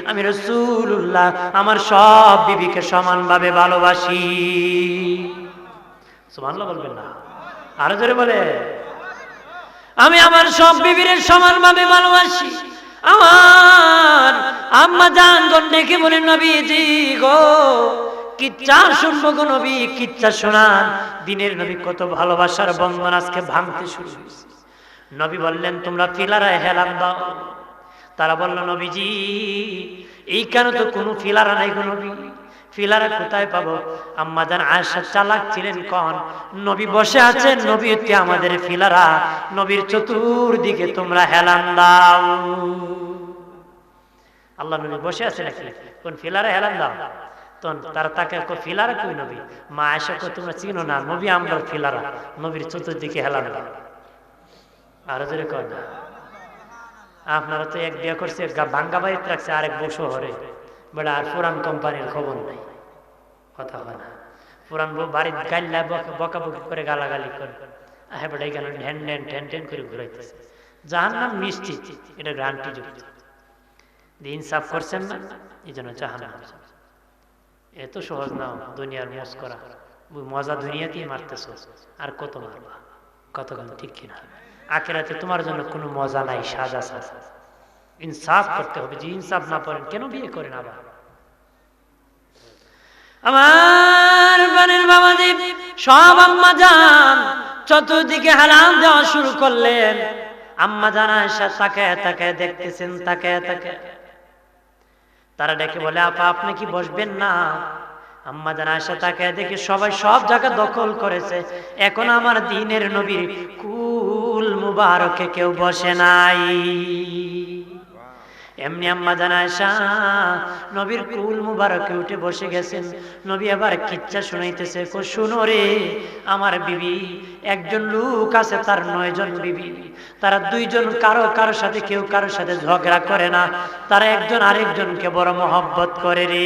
আমি রাসূলুল্লাহ আমার সব বিবিকে সমানভাবে ভালোবাসি। সুবহানাল্লাহ বলবেন না, আরো জোরে বলে। আমি আমার সব বিবির সমানভাবে ভালোবাসি। আমার আম্মা জানগণ ডেকে বলেন নবীজি গো কিচ্ছা শুনবো গো নবী, কিচ্ছা শোনান। দিনের নবী কত ভালোবাসার বন্ধন আজকে ভাঙতে শুরু হয়েছে। নবী বললেন তোমরা ফিলারায় হেলান দাও। তারা বলল নবীজি এইখানে তো কোনো ফিলারা নাই গো নবী, ফিলারা কোথায় পাবো? আম্মা জান আয়েশা চালাক ছিলেন, কোন নবী বসে আছেন, নবী হচ্ছে আমাদের ফিলারা, নবীর চতুর্দিকে তোমরা হেলান দাও। আল্লাহ নবী বসে আছে নাকি, কোন ফিলারা হেলান দাও? তারা তাকে ফিলারা কই নবী? মা আয়েশা কই তোমরা চিনো না, নবী আমরা ফিলারা, নবীর চতুর্দিকে হেলান দাও। আরো জোরে কর না। আপনারা তো এক বিয়ে করছে ভাঙ্গা বাড়িতে রাখছে, আরেক বসো হরে বেড়া, আর পুরান কোম্পানির খবর নাই, কথা হয় না। পুরান বউ বাড়ির গাইল্লা বকাবকি করে গালাগালি করে, হ্যাঁ বেটা এখানে ঢ্যান ঢ্যান ঢ্যান ঢ্যান করে ঘুরাইতেছে। জাহান্নাম নিশ্চিত, এটা গ্যারান্টি যুক্ত। ইনসাফ করছেন না, এই জন্য জাহান্নাম। এত সহজ না দুনিয়ার মজ করা, মজা দুনিয়াতেই মারতেছ, আর কত মারবা, কতক্ষণ, ঠিক কিনা? আখিরাতে তোমার জন্য কোনো মজা নাই, সাজা সাজা। ইনসাফ করতে হবে, যে ইনসাফ না করেন কেন বিয়ে করেন? আবার আমার বানের বাবাজি সব আম্মা জান চতুর্দিকে হারাম দেওয়া শুরু করলেন। আম্মা জান আয়েশা তাকায় তাকায় দেখতেছেন, তাকায় তাকায়। তারা ডেকে বলে, আপা আপনি কি বসবেন না? আম্মা জান আয়েশা তাকায় দেখে সবাই সব জায়গা দখল করেছে, এখন আমার দ্বীনের নবীর কুল মুবারকে কেউ বসে নাই। এমনি আম্মা জান আয়েশা নবীর কুল মুবারকে উঠে বসে গেছেন। নবী আবার কিচ্ছা শুনাইতেছে, কো শুনো রে আমার বিবি, একজন লোক আছে তার 9 জন বিবি, তারা 2 জন কারো সাথে কেউ কারোর সাথে ঝগড়া করে না, তারা একজন আরেকজনকে বড় মহব্বত করে রে।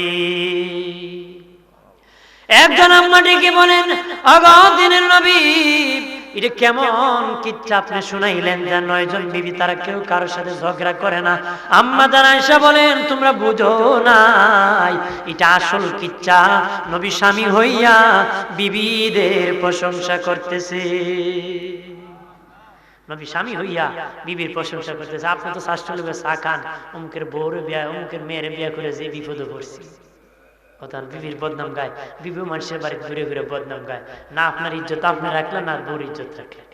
একজন আম্মা ডেকে বলেন, আগা দ্বীনের নবী, এটা কেমন কিচ্ছা আপনি শুনাইলেন যে 9 জন বিবি তারা কেউ কারোর সাথে ঝগড়া করে না? আম্মা জান আয়েশা বলেন, তোমরা বুঝো নাই, এটা আসল কিচ্ছা। নবী স্বামী হইয়া বিবিদের প্রশংসা করতেছে, নবী স্বামী হইয়া বিবির প্রশংসা করতেছে। আপনি তো শাস্ত্রীয় চা খান, অমুকের বউর বিয়া, অমুকের মেয়ের বিয়া করে যে বিপদে পড়ছি, বিবির বদনাম গায়, বিবি মানুষের বাড়ি ঘুরে ঘুরে বদনাম গায়। না আপনার ইজ্জত আপনি রাখলেন, না বউর ইজ্জত রাখলেন,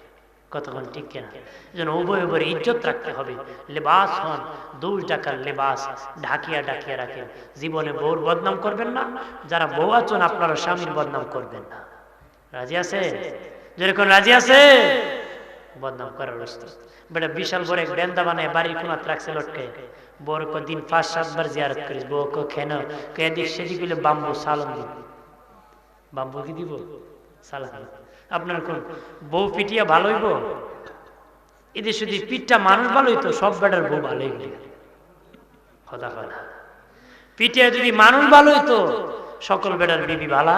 কতক্ষণ, ঠিক কিনা? যেন উভয় উভয়ের ইজ্জত রাখতে হবে। লেবাস হন 2 টাকার লেবাস, ঢাকিয়া ঢাকিয়া রাখেন। জীবনে বউর বদনাম করবেন না, যারা বউ আছেন আপনারা স্বামীর বদনাম করবেন না। রাজি আছে? যেরকম রাজি আছে? বদনাম করার রস্তা বেটা বিশাল বড় এক বেন্দা বানায় বাড়ির কোনাত রাখছে লটকে, বড় দিন 5-7 বার জিয়ারত করিস, বউ খেন এদিক সেদিক হইলে বাম্বু সালাম দিব। বাম্বু কি দিব? সালাম। আপনার কোন বউ পিটিয়া ভালো হইব? এদের শুধু পিঠটা মানুষ ভালো হইতো, সব বেটার বউ ভালো হইব। কথা কথা পিটিয়া যদি মানুষ ভালো হইতো, সকল বেটার বিবি ভালা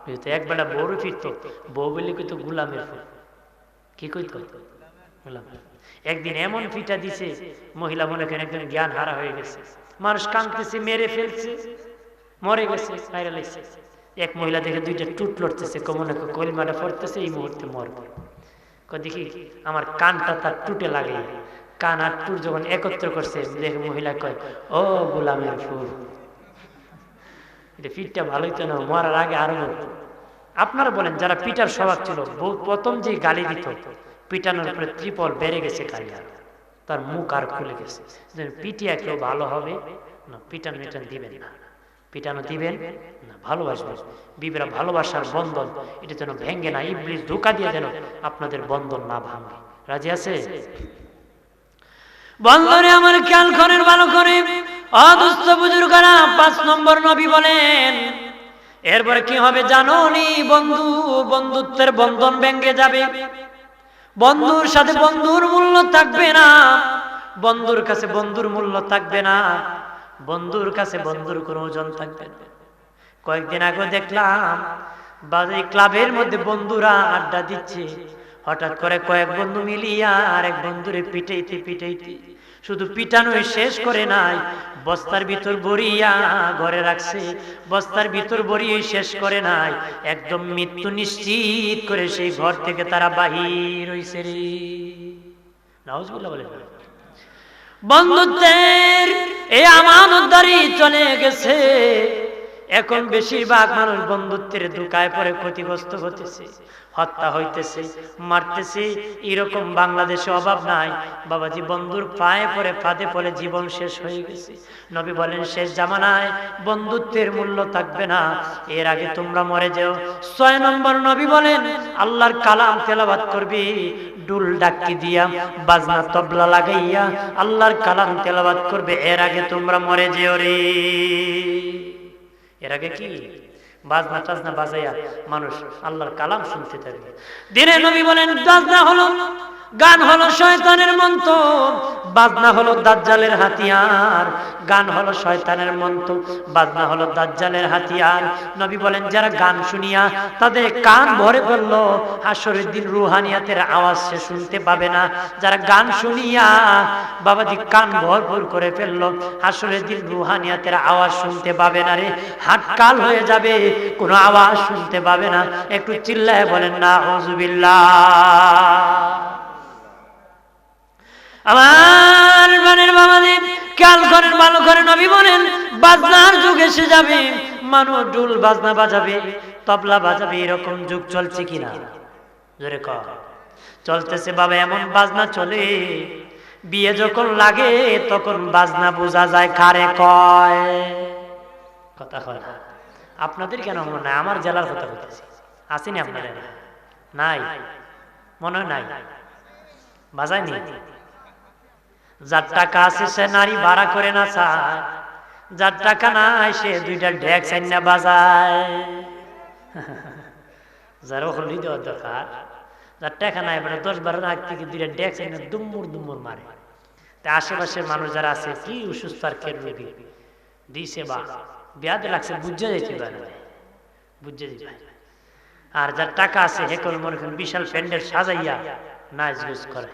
হইতো। এক বেটা বউরে ফিরতো, বউ বললে কইতো গুলামের ফুল। কি কইতো? গুলাম। একদিন এমন পিঠা দিছে, মহিলা মনে করেন একজন জ্ঞান হারা হয়ে গেছে, মানুষ কাঁদতেছে, মেরে ফেলছে, মরে গেছে, মাইরা লাইছে। এক মহিলা দেখে 2টা টুট লড়তেছে, মনে করে কলিমাটা পড়তেছে, এই মুহূর্তে মরবে। দেখি আমার কানটা তার টুটে লাগে। কান আর টুট যখন একত্র করছে, দেখে মহিলা কয়, ও গোলামের ফুল। এটা পিঠটা ভালোই তো না, মরার আগে আরো। আপনারা বলেন, যারা পিটার স্বভাব ছিল, প্রথম যে গালি দিত, পিটানোর পরে ত্রিপল বেড়ে গেছে কালিয়া, তার মুখ আর খুলে গেছে। পিটিয়া কেউ ভালো হবে না, পিটানো মিটান দিবেন না, পিটানো দিবেন না, ভালোবাসবেন। বিবিরা ভালোবাসার বন্ধন এটা যেন ভেঙ্গে না, ইবলিস ধোঁকা দিয়ে যেন আপনাদের বন্ধন না ভাঙে। রাজি আছে? বন্ধনে আমার খেয়াল করেন ভালো করে, অদুস্থ বুজুর্গরা 5 নম্বর নবী বলেন, এরপরে কি হবে জানো নি? বন্ধু, বন্ধুত্বের বন্ধন ভেঙ্গে যাবে, বন্ধুর সাথে বন্ধুর মূল্য থাকবে না, বন্ধুর কাছে বন্ধুর মূল্য থাকবে না, বন্ধুর কাছে বন্ধুর কোনো ওজন থাকবে না। কয়েকদিন আগে দেখলাম বাজে ক্লাবের মধ্যে বন্ধুরা আড্ডা দিচ্ছে, হঠাৎ করে কয়েক বন্ধু মিলিয়া আরেক বন্ধুরে পিটাইতে পিটাইতে শুধু পিটানোই শেষ করে নাই, বস্তার ভিতর ভরিয়া ঘরে রাখছে, বস্তার ভিতর ভরিয়ে শেষ করে নাই, একদম মৃত্যু নিশ্চিত করে সেই ঘর থেকে তারা বাহির হইছে রে। নাউজুবিল্লাহ বলে। বন্ধুত্বের এই আমানতদারি চলে গেছে। এখন বেশিরভাগ মানুষ বন্ধুত্বের ধোঁকায় পড়ে ক্ষতিগ্রস্ত হতেছে, হত্যা হইতেছে, মারতেছে। এরকম বাংলাদেশে অভাব নাই বাবাজি। বন্ধুর পায়ে পড়ে ফাঁদে পড়ে জীবন শেষ হয়ে গেছে। নবী বলেন, শেষ জামানায় বন্ধুত্বের মূল্য থাকবে না, এর আগে তোমরা মরে যাও। 6 নম্বর নবী বলেন, আল্লাহর কালাম তেলাওয়াত করবি, ডুল ডাকি দিয়া বাজনা তবলা লাগাইয়া আল্লাহর কালাম তেলাওয়াত করবে, এর আগে তোমরা মরে যেও রে। এর আগে কি বাজনা টাজনা বাজাইয়া মানুষ আল্লাহর কালাম শুনতে থাকবে। দিনে নবী বলেন, বাজনা হলো, গান হলো শয়তানের মন্ত্র, বাজনা হলো দাজ্জালের হাতিয়ার, গান হলো শয়তানের মন্ত্র, বাজনা হলো দাজ্জালের হাতিয়ার। নবী বলেন যারা গান শুনিয়া তাদের কান ভরে ফেললো, হাসরের দিন রুহানিয়াতের আওয়াজ সে শুনতে পাবে না। যারা গান শুনিয়া বাবাজি কান ভরপুর করে ফেললো, হাসরের দিন রুহানিয়াতের আওয়াজ শুনতে পাবে না রে, হাটকাল হয়ে যাবে, কোনো আওয়াজ শুনতে পাবে না। একটু চিল্লায় বলেন না আউযুবিল্লাহ। আমার বানের বাবাজি খেয়াল করেন, ভালো করে, নবী বলেন বাজনার যুগ এসে যাবে, মানুষ ডুল বাজনা বাজাবে, তবলা বাজাবে, এরকম যুগ চলছে কিনা জোরে কর? চলতেছে বাবা। এমন বাজনা চলে, বিয়ে যখন লাগে তখন বাজনা বোঝা যায় কারে কয়। কথা হয় না? আপনাদের কেন মনে নাই? আমার জেলার কথা বলতেছি, আসেনি আপনাদের? নাই মনে হয়, নাই বাজায়নি। যার টাকা আছে সে নারী ভাড়া করে না চায়, যার টাকা নাই সে দুইটা ডেক চাইনা বাজায়। যারা হলি দেওয়ার দরকার, যার টাকা নাই মানে 10-12 আগ থেকে দুইটা ডেক চাইনা দুম্মুর দুম্মুর মারে। তা আশেপাশের মানুষ যারা আছে, কি অসুস্থ আর কে রোগী দিছে বা বিয়াতে লাগছে বুঝে যেতে পারে, বুঝে যেতে পারে। আর যার টাকা আছে হেকল মনে করেন বিশাল প্যান্ডেল সাজাইয়া নাচ গুজ করে।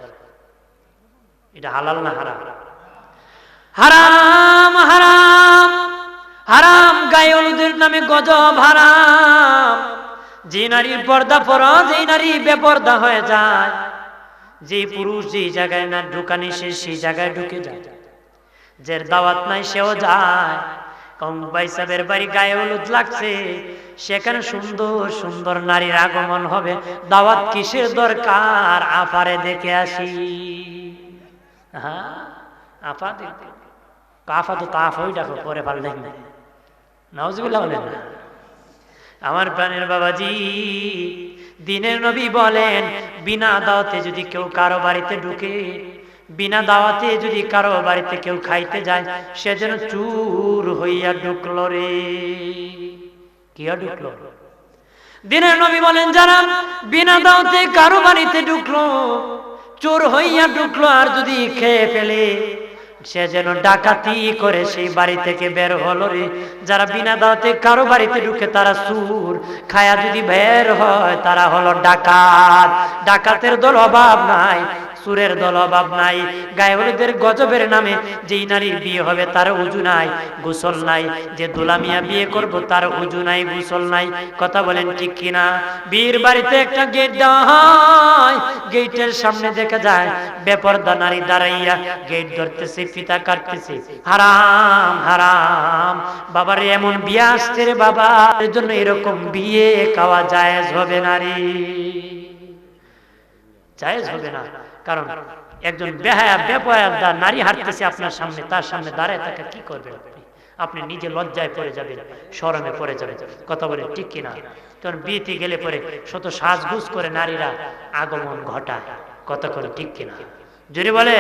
এটা হালাল না হারাম? হারাম, হারাম, হারাম। গায়ে হলুদের নামে গজব হারাম। যে নারীর পর্দা ফরজ, এই নারী বেপর্দা হয়ে যায়। যে পুরুষ যে জায়গায় না ঢুকানি সে সেই জায়গায় ঢুকে যায়, যে দাওয়াত নাই সেও যায়। কম বাইসাবের বাড়ি গায়ে হলুদ লাগছে, সেখানে সুন্দর সুন্দর নারীর আগমন হবে, দাওয়াত কিসের দরকার? আফারে দেখে আসি। হ্যাঁ আফা দেখবে, আফা তো তাফ ওই ডাকো পরে ভালো দেখবে না। নাউজুবিল্লাহ বলেন না। আমার প্রাণের বাবাজি, দিনের নবী বলেন বিনা দাওয়াতে যদি কেউ কারো বাড়িতে ঢুকে, বিনা দাওয়াতে যদি কারো বাড়িতে কেউ খাইতে যায়, সে যেন চুর হইয়া ঢুকলো রে। কি ঢুকলো? দিনের নবী বলেন যারা বিনা দাওয়াতে কারো বাড়িতে ঢুকলো, চোর হইয়া ঢুকলো। আর যদি খেয়ে ফেলে, সে যেন ডাকাতি করে সেই বাড়ি থেকে বের হলো রে। যারা বিনা দাওয়াতে কারো বাড়িতে ঢুকে তারা চোর, খায়া যদি বের হয় তারা হলো ডাকাত। ডাকাতের দল অভাব নাই, চোরের দল অভাব নাই। গায়ে হলুদের গজবের নামে যেই নারীর বিয়ে হবে তার উজু নাই, গোসল নাই। যে দুলামিয়া বিয়ে করব তার উজু নাই, গোসল নাই। কথা বলেন ঠিক কিনা? বিয়ের বাড়িতে একটা গেট দেওয়া হয়, গেটের সামনে দেখা যায় বেপরদা নারী দাঁড়াইয়া গেট ধরতেছে, ফিতা কাটতেছে। হারাম, হারাম। বাবারে এমন বিয়ে আসছে রে বাবা, এর জন্য এরকম বিয়ে খাওয়া জায়েজ হবে না রে, জায়েজ হবে না। কারণ একজন বেহায়া বেপরদা নারী হাঁটতেছে আপনার সামনে, তার সামনে দাঁড়ায় থাকা কি করবেন আপনি? আপনি নিজে লজ্জায় পড়ে যাবেন, শরমে পড়ে যাবেন। কথা বলে ঠিক কিনা? কারণ বিয়েতে গেলে পরে শত সাজগুজ করে নারীরা আগমন ঘটায়। কথা করে ঠিক কিনা? জোরে বলে।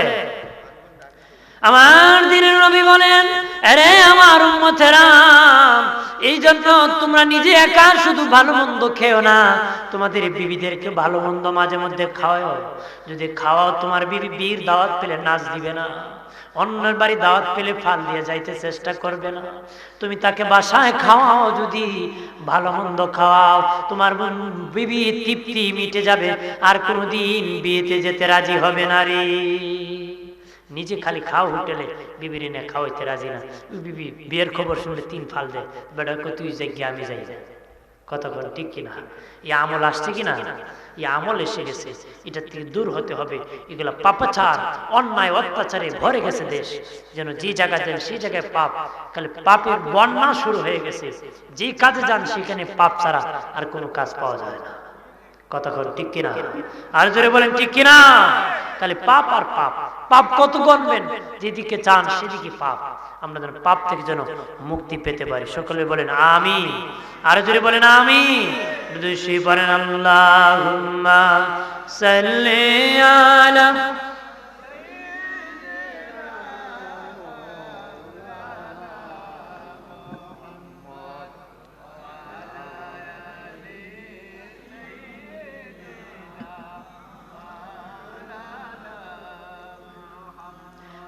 আমার দিনের নবী বলেন, আরে আমার উম্মতেরা, এই জন্য তোমরা নিজে একা শুধু ভালো মন্দ খেও না, তোমাদের বিবিদেরকে ভালো মন্দ মাঝে মধ্যে খাওয়াও। যদি খাওয়াও, তোমার বিবি বিয়ের দাওয়াত পেলে নাচ দিবে না, অন্যের বাড়ি দাওয়াত পেলে ফাল দিয়ে যাইতে চেষ্টা করবে না। তুমি তাকে বাসায় খাওয়াও, যদি ভালো মন্দ খাওয়াও, তোমার বিবি তৃপ্তি মিটে যাবে, আর কোনোদিন বিয়েতে যেতে রাজি হবে না রে। নিজে খালি খাও হোটেলে, বিবির এনে খাওয়াইতে রাজি না। বিবি বিয়ের খবর শুনলে 3 ফাল দেয়, বেটা তুই যাই গিয়ে আমি যাই। কথা বল ঠিক কিনা? এই আমল আসছে কিনা? এই আমল এসে গেছে, এটা থেকে দূর হতে হবে। এগুলা পাপাচার, অন্যায় অত্যাচারে ভরে গেছে দেশ। যেন যে জায়গায় যান সেই জায়গায় পাপ, খালি পাপের বন্যা শুরু হয়ে গেছে। যে কাজে যান সেখানে পাপ ছাড়া আর কোনো কাজ পাওয়া যায় না। কথা বল ঠিক কিনা? আর জোরে বলেন ঠিক কিনা? তাহলে পাপ আর পাপ, পাপ কত গণবেন, যেদিকে চান সেদিকে পাপ। আমরা যেন পাপ থেকে যেন মুক্তি পেতে পারি। সকলে বলেন আমিন। আর জোরে বলেন আমিন। দুশি বলেন আল্লাহুম্মা সাল্লি আলা।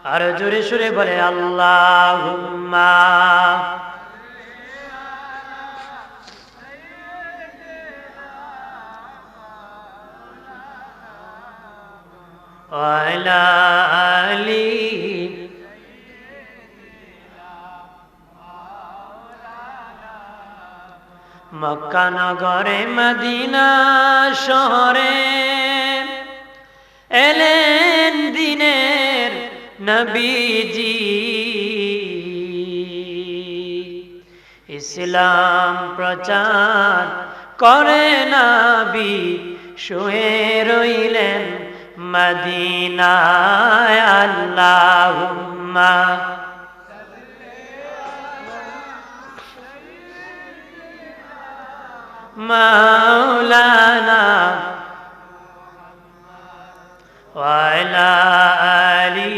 আর জোরে সুরে বলে আল্লাহুম্মা ওয়ালা আলি মক্কা নগরে মদিনা শহরে এলেন দিনের নবীজি ইসলাম প্রচার করে নবী শুয়ে রইলেন মদিনায় আল্লাহুম্মা মাওলানা ওয়ালা আলি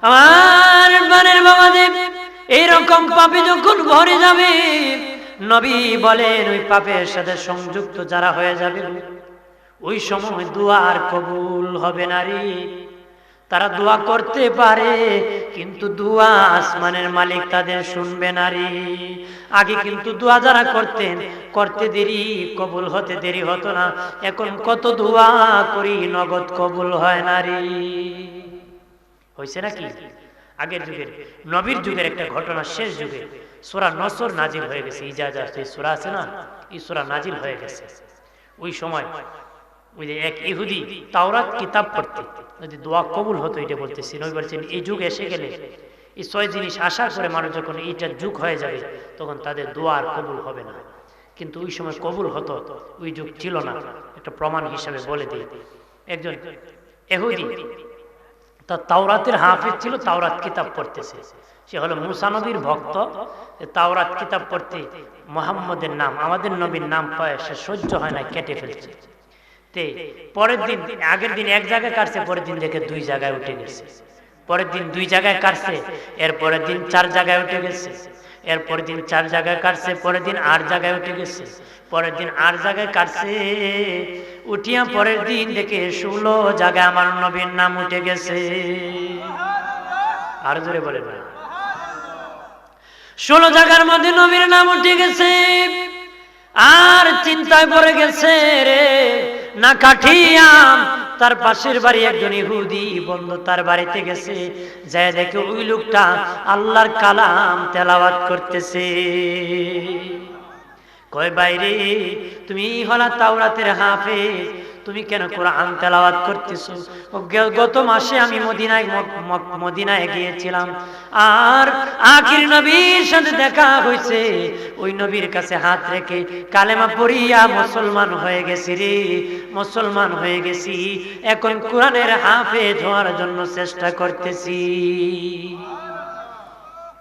আমার বানের বাবাদের এইরকম পাপে যখন ভরে যাবে নবী বলেন ওই পাপের সাথে সংযুক্ত যারা হয়ে যাবে ওই সময় দোয়া আর কবুল হবে না রে। তারা দোয়া করতে পারে কিন্তু দোয়া আসমানের মালিক তাদের শুনবে না রে। আগে কিন্তু দোয়া যারা করতেন করতে দেরি কবুল হতে দেরি হতো না, এখন কত দোয়া করি নগদ কবুল হয় না রে। হয়েছে নাকি? আগের যুগের নবীর যুগের একটা ঘটনা, শেষ যুগে সূরা নসর নাজিল হয়ে গেছে। ইজাজা সূরা আছে না, এই সূরা নাজিল হয়ে গেছে। ওই সময় ওই যে এক ইহুদি তাওরাত কিতাব পড়তে যদি দোয়া কবুল হতো এটা বলতেছি। নবী বলছেন এই যুগ এসে গেলে এই 6 জিনিস আশা করে মানুষ যখন এইটার যুগ হয়ে যাবে তখন তাদের দোয়া আর কবুল হবে না। কিন্তু ওই সময় কবুল হতো, ওই যুগ ছিল না। একটা প্রমাণ হিসাবে বলে দিই, একজন ইহুদি তার তাওরাতের হাফেজ ছিল, তাওরাত কিতাব পড়তেছে। সে হলো মুসা নবীর ভক্ত। তাওরাত কিতাব পড়তে মুহাম্মদের নাম, আমাদের নবীর নাম পায় সে সহ্য হয় না, কেটে ফেলছে। পরের দিন, আগের দিন এক জায়গায় কাটছে, পরের দিন দেখে 2 জায়গায় উঠে গেছে। পরের দিন 2 জায়গায় কাটছে, এর পরের দিন 4 জায়গায় উঠে গেছে। এর পরের দিন 4 জায়গায় কাটছে, পরের দিন 8 জায়গায় উঠে গেছে। পরের দিন 8 জায়গায় কাটছে, উঠিয়া পরের দিন দেখে 16 জায়গায় আমার নবীর নাম উঠে গেছে। আর জোরে বলে না, 16 জায়গার মধ্যে নবীর নাম উঠে গেছে। আর চিন্তায় পড়ে গেছে রে, না কাঠিয়াম তার পাশের বাড়ি একজন ইহুদি বন্ধু তার বাড়িতে গেছে, যায় দেখে ওই লোকটা আল্লাহর কালাম তেলাওয়াত করতেছে। কয় বাইরে তুমি হলা তাওরাতের হাফেজ, তুমি কেন কোরআন তেলাওয়াত করতেছো? গত মাসে আমি মদিনায় গিয়েছিলাম আর আখির নবীর সাথে দেখা হয়েছে। ওই নবীর কাছে হাত রেখে কালেমা পড়িয়া মুসলমান হয়ে গেছি রে, মুসলমান হয়ে গেছি। এখন কোরআনের হাফেজ হওয়ার জন্য চেষ্টা করতেছি।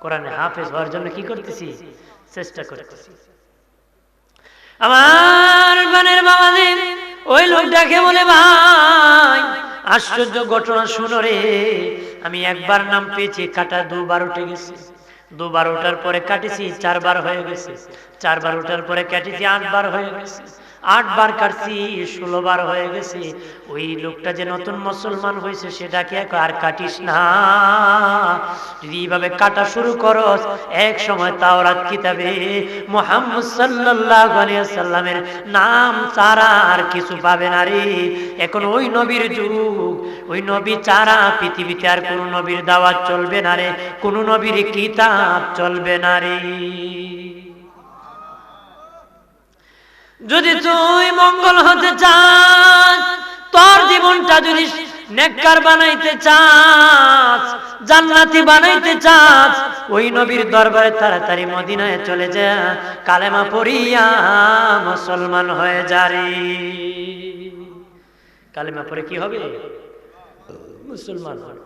কোরআনের হাফেজ হওয়ার জন্য কি করতেছি? চেষ্টা করতেছি। আমার বানের বাবাদের ওই লোকটাকে বলে, ভাই আশ্চর্য ঘটনা শুনো রে, আমি একবার নাম পেয়েছি, কাটা 2 বার উঠে গেছে। 2 বার ওঠার পরে কাটেছি 4 বার হয়ে গেছে। 4 বার ওঠার পরে কাটেছি 8 বার হয়ে গেছে। 8 বার কাটছি 16 বার হয়ে গেছে। ওই লোকটা যে নতুন মুসলমান হয়েছে সেটাকে আর কাটিস না, যদি এইভাবে কাটা শুরু করস এক সময় তাওরাত কিতাবে মুহাম্মদ সাল্লাল্লাহু আলাইহি ওয়াসাল্লামের নাম ছাড়া আর কিছু পাবে না রে। এখন ওই নবীর যুগ, ওই নবী ছাড়া পৃথিবীতে আর কোন নবীর দাওয়াত চলবে না রে, কোন নবীর কিতাব চলবে না রে। যদি তুই মঙ্গল হতে চাস, তোর জীবনটা যদি নেককার বানাইতে চাস, জান্নাতি বানাইতে চাস, ওই নবীর দরবারে তাড়াতাড়ি মদিনায় চলে যা, কালেমা পড়িয়া মুসলমান হয়ে যা রে। কালেমা পড়ে কি হবে? মুসলমান হবে।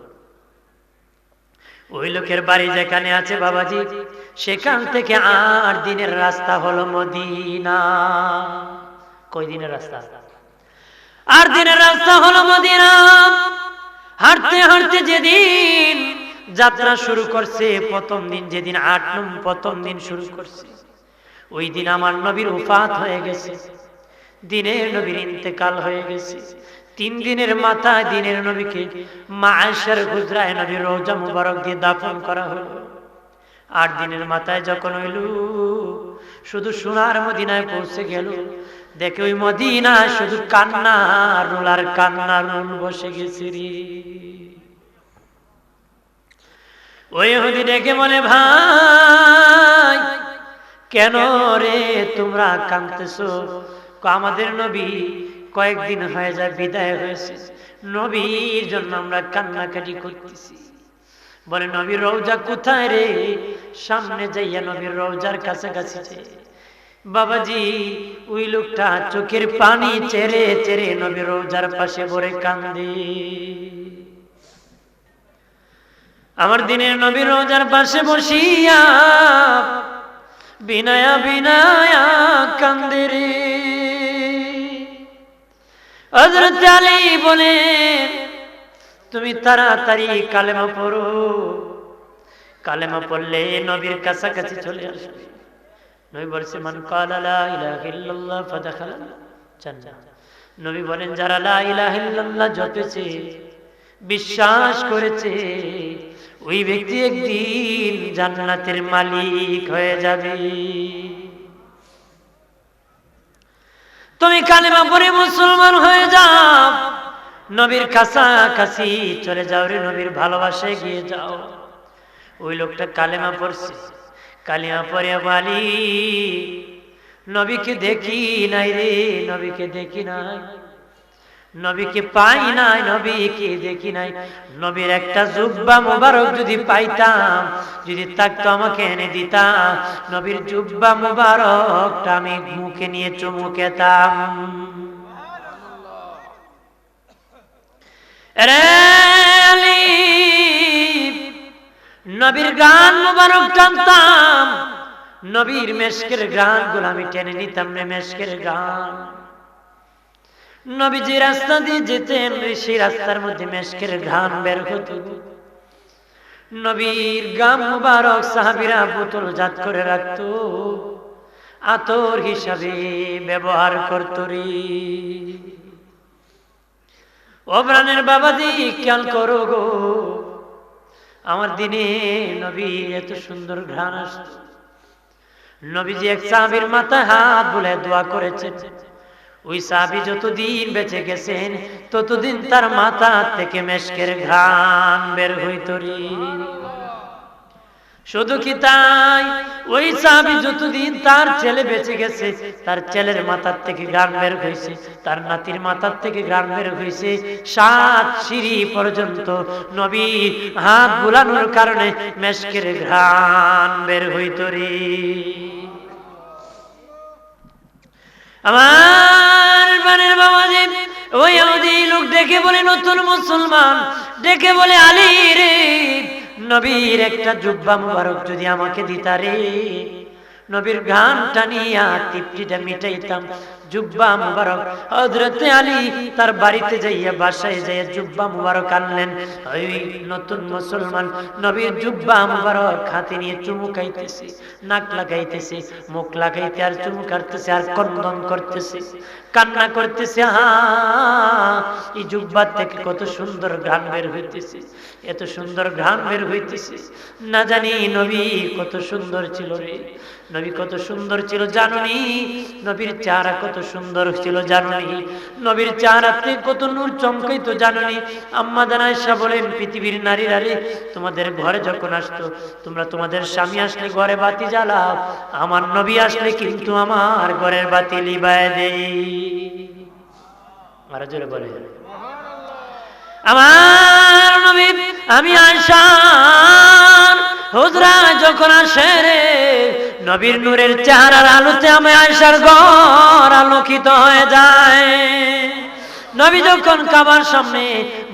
ওই লোকের বাড়ি যেখানে আছে বাবাজি, সেখান থেকে 8 দিনের রাস্তা হলো মদিনা। কয় দিনের রাস্তা? 8 দিনের রাস্তা হলো মদিনা। হাঁটতে হাঁটতে যেদিন যাত্রা শুরু করছে, প্রথম দিন যেদিন 8 প্রথম দিন শুরু করছে, ওই দিন আমার নবীর ওফাত হয়ে গেছে। দিনের নবীর ইন্তেকাল হয়ে গেছে। 3 দিনের মাথায় দিনের নবীকে মা আয়েশার হুজরায় নবীর রওজা মুবারক দিয়ে দাফন করা হলো। 8 দিনের মাথায় যখন হইল, শুধু সোনার মদিনায় পৌঁছে গেল, দেখে ওই মদিনায় শুধু কান্নার রোল আর কান্নার রোল বসে গেছে রে। ওই ইহুদি ডেকে বলে, ভাই কেন রে তোমরা কাঁদতেছো? আমাদের নবী কয়েকদিন হয়ে যায় বিদায় হয়েছে, নবীর জন্য আমরা কান্নাকাটি করতেছি। বলে, নবীর রওজা কোথায় রে? সামনে যাইয়া নবীর রওজার কাছাকাছি। বাবাজি, ওই লোকটা চোখের পানি চেরে চেরে নবীর রওজার পাশে বসে কান্দে। আমার দিনের নবীর রওজার পাশে বসিয়া বিনায়া বিনায়া কান্দে রে। হযরত আলী বলেন, তুমি তাড়াতাড়ি কালেমা পড়ো, কালেমা পড়লে নবীর কাছাকাছি চলে আসবে। নবী বলছে, মান ক্বালা লা ইলাহা ইল্লাল্লাহ ফাদাখালাল জান্নাহ। নবী বলেন, যারা লা ইলাহা ইল্লাল্লাহ জপেছে, বিশ্বাস করেছে, ওই ব্যক্তি একদিন জান্নাতের মালিক হয়ে যাবে। তুমি কালেমা পড়ে মুসলমান হয়ে যাও, নবীর কাছাকাছি চলে যাও রে, নবীর ভালোবাসায় গিয়ে যাও। ওই লোকটা কালেমা পড়ছে, কালেমা পড়ে বলি, নবীকে দেখি নাই রে, নবীকে দেখি নাই, নবীকে পাই নাই, নবীকে দেখি নাই। নবীর একটা জুব্বা মুবারক যদি পাইতাম, যদি থাকতো আমাকে এনে দিতাম, নবীর জুব্বা মুবারকটা আমি মুখে নিয়ে চুমু খেতাম। নবীর গান মুবারক টানতাম, নবীর মেশকের গান গুলো আমি টেনে নিতাম রে, মেশকের গান। নবী যে রাস্তা দিয়ে যেতেন, সেই রাস্তার মধ্যে মেশকের গান বের হতো। নবীর গান মুবারক সাহাবীরা বোতল জাত করে রাখতো, আতর হিসাবে ব্যবহার করতো রে। ও প্রাণের বাবাজি, খেয়াল করো গো, আমার দিনে নবী এত সুন্দর ঘ্রাণ আসতো। নবীজি এক সাহাবীর মাথায় হাত বুলায় দোয়া করেছেন। ওই সাহাবী যতদিন বেঁচে গেছেন, ততদিন তার মাথা থেকে মেশকের ঘ্রাণ বের হইতো রে। শুধু কি তাই, ওই সাহাবী যতদিন তার ছেলে বেঁচে গেছে, তার ছেলের মাথার থেকে ঘ্রাণ বের হয়েছে, তার নাতির মাথার থেকে ঘ্রাণ বের হয়েছে, 7 সিঁড়ি পর্যন্ত নবী হাত বুলানোর কারণে মেশকের ঘ্রাণ বের হইতো রে। আমার বানের বাবাজি, ওই ইহুদি লোক ডেকে বলে, নতুন মুসলমান ডেকে বলে, আলী রে, নবীর একটা জুব্বা মুবারক যদি আমাকে দিতা রে, নবীর গান টানিয়া তৃপ্তিটা মিটাইতাম। জুব্বা মুবারক হযরত আলী তার বাড়িতে যাইয়া, বাসায় যাইয়া জুব্বা মুবারক আনলেন। ওই নতুন মুসলমান নবীর জুব্বা মুবারক হাতে নিয়ে চুমু খাইতেছে, নাক লাগাইতেছে, মুখ লাগাইতে আর চুমু কাটতেছে, আর কন্দন করতেছে, কান্না করতেছে। এই জুব্বা থেকে কত সুন্দর ঘ্রাণ বের হইতেছে, এত সুন্দর ঘ্রাণ বের হইতেছে। না জানি নবী কত সুন্দর ছিল রে, নবী কত সুন্দর ছিল জানুনি, নবীর চেহারা কত সুন্দর ছিল জানুনি, নবীর চেহারাতে কত নূর চমকাইতো জানুনি। আম্মা জান আয়েশা বলেন, পৃথিবীর নারীরা রে, তোমাদের ঘরে যখন আসতো, তোমরা তোমাদের স্বামী আসলে ঘরে বাতি জ্বালাও, আমার নবী আসলে কিন্তু আমার ঘরের বাতি লিবায় দেই। আরো জোরে বলে, আমার নবী, আমি আয়েশা হুজরা যখন আসে রে, নবীর নূরের চেহারার আলোতে আমি আয়েশার ঘর আলোকিত হয়ে যায়। নবী যখন কাবার সামনে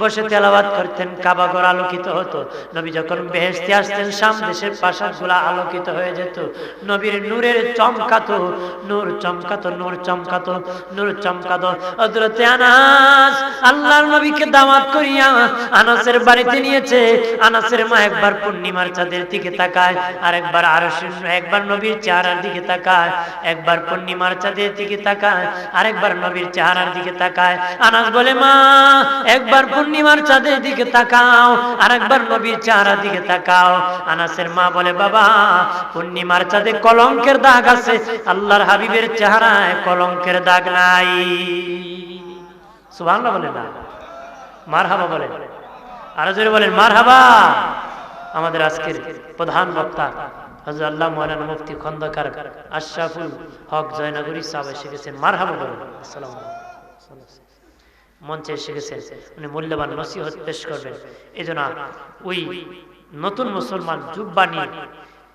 বসে তেলাওয়াত করতেন কাবা ঘর আলোকিত হতো। নবী যখন বেহেশতে আসতেন শাম দেশের প্রাসাদগুলা আলোকিত হয়ে যেত। নবীর নূরের চমকাতো, নূর চমকাতো, নূর চমকাতো, নূর চমকাতো। হযরতে আনাস আল্লাহর নবীকে দাওয়াত করিয়া আনাসের বাড়িতে নিয়েছে। আনাসের মা একবার পূর্ণিমার চাঁদের দিকে তাকায়, আরেকবার একবার নবীর চেহারার দিকে তাকায়, একবার পূর্ণিমার চাঁদের দিকে তাকায়, আরেকবার নবীর চেহারার দিকে তাকায়। আনাস বলে, মা একবার পূর্ণিমার চাঁদের দিকে তাকাও, আরেকবার নবীর চেহারার দিকে তাকাও। আনাসের মা বলে, বাবা পূর্ণিমার চাঁদে কলঙ্কের দাগ আছে, আল্লাহর হাবিবের চেহারায় কলঙ্কের দাগ নাই। সুবহানাল্লাহ বলে না, মারহাবা বলেন, আরো জোরে বলেন মারহাবা। আমাদের আজকের প্রধান বক্তা হযরত আল্লাহ মাওলানা মুফতি খন্দকার আশরাফুল হক জয়নগরী সাহেব এসে গেছেন, মারহাবা বলেন। আসসালামু আলাইকুম। মঞ্চে এসে গেছেন, উনি মূল্যবান নসিহত পেশ করবেন। এজন্য ওই নতুন মুসলমান জুব্বা নিয়ে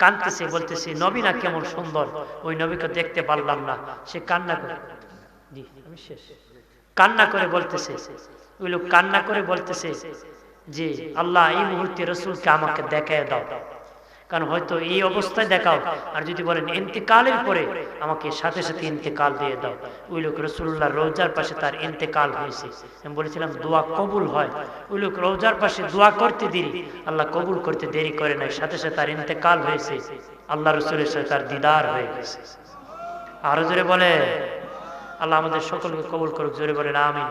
কাঁদতেছে, বলতেছে নবী না কেমন সুন্দর, ওই নবীকে দেখতে পারলাম না। সে কান্না করে, জি আমি শেষ, কান্না করে বলতেছে, ওই লোক কান্না করে বলতেছে যে আল্লাহ এই মুহূর্তে রসুলকে আমাকে দেখায় দাও, কারণ হয়তো এই অবস্থায় দেখাও, আর যদি বলেন ইন্তেকালের পরে আমাকে সাথে সাথে ইন্তেকাল দিয়ে দাও। ওই লোক রসুল্লাহ রোজার পাশে তার ইন্তেকাল হয়েছে। আমি বলেছিলাম দোয়া কবুল হয়, ওই লোক রোজার পাশে দোয়া করতে দেরি, আল্লাহ কবুল করতে দেরি করে নাই, সাথে সাথে তার ইন্তেকাল হয়েছে, আল্লাহ রসুলের সাথে তার দিদার হয়ে গেছে। আরো জোরে বলে, আল্লাহ আমাদের সকলকে কবুল করুক, জোরে বলেন আমিন।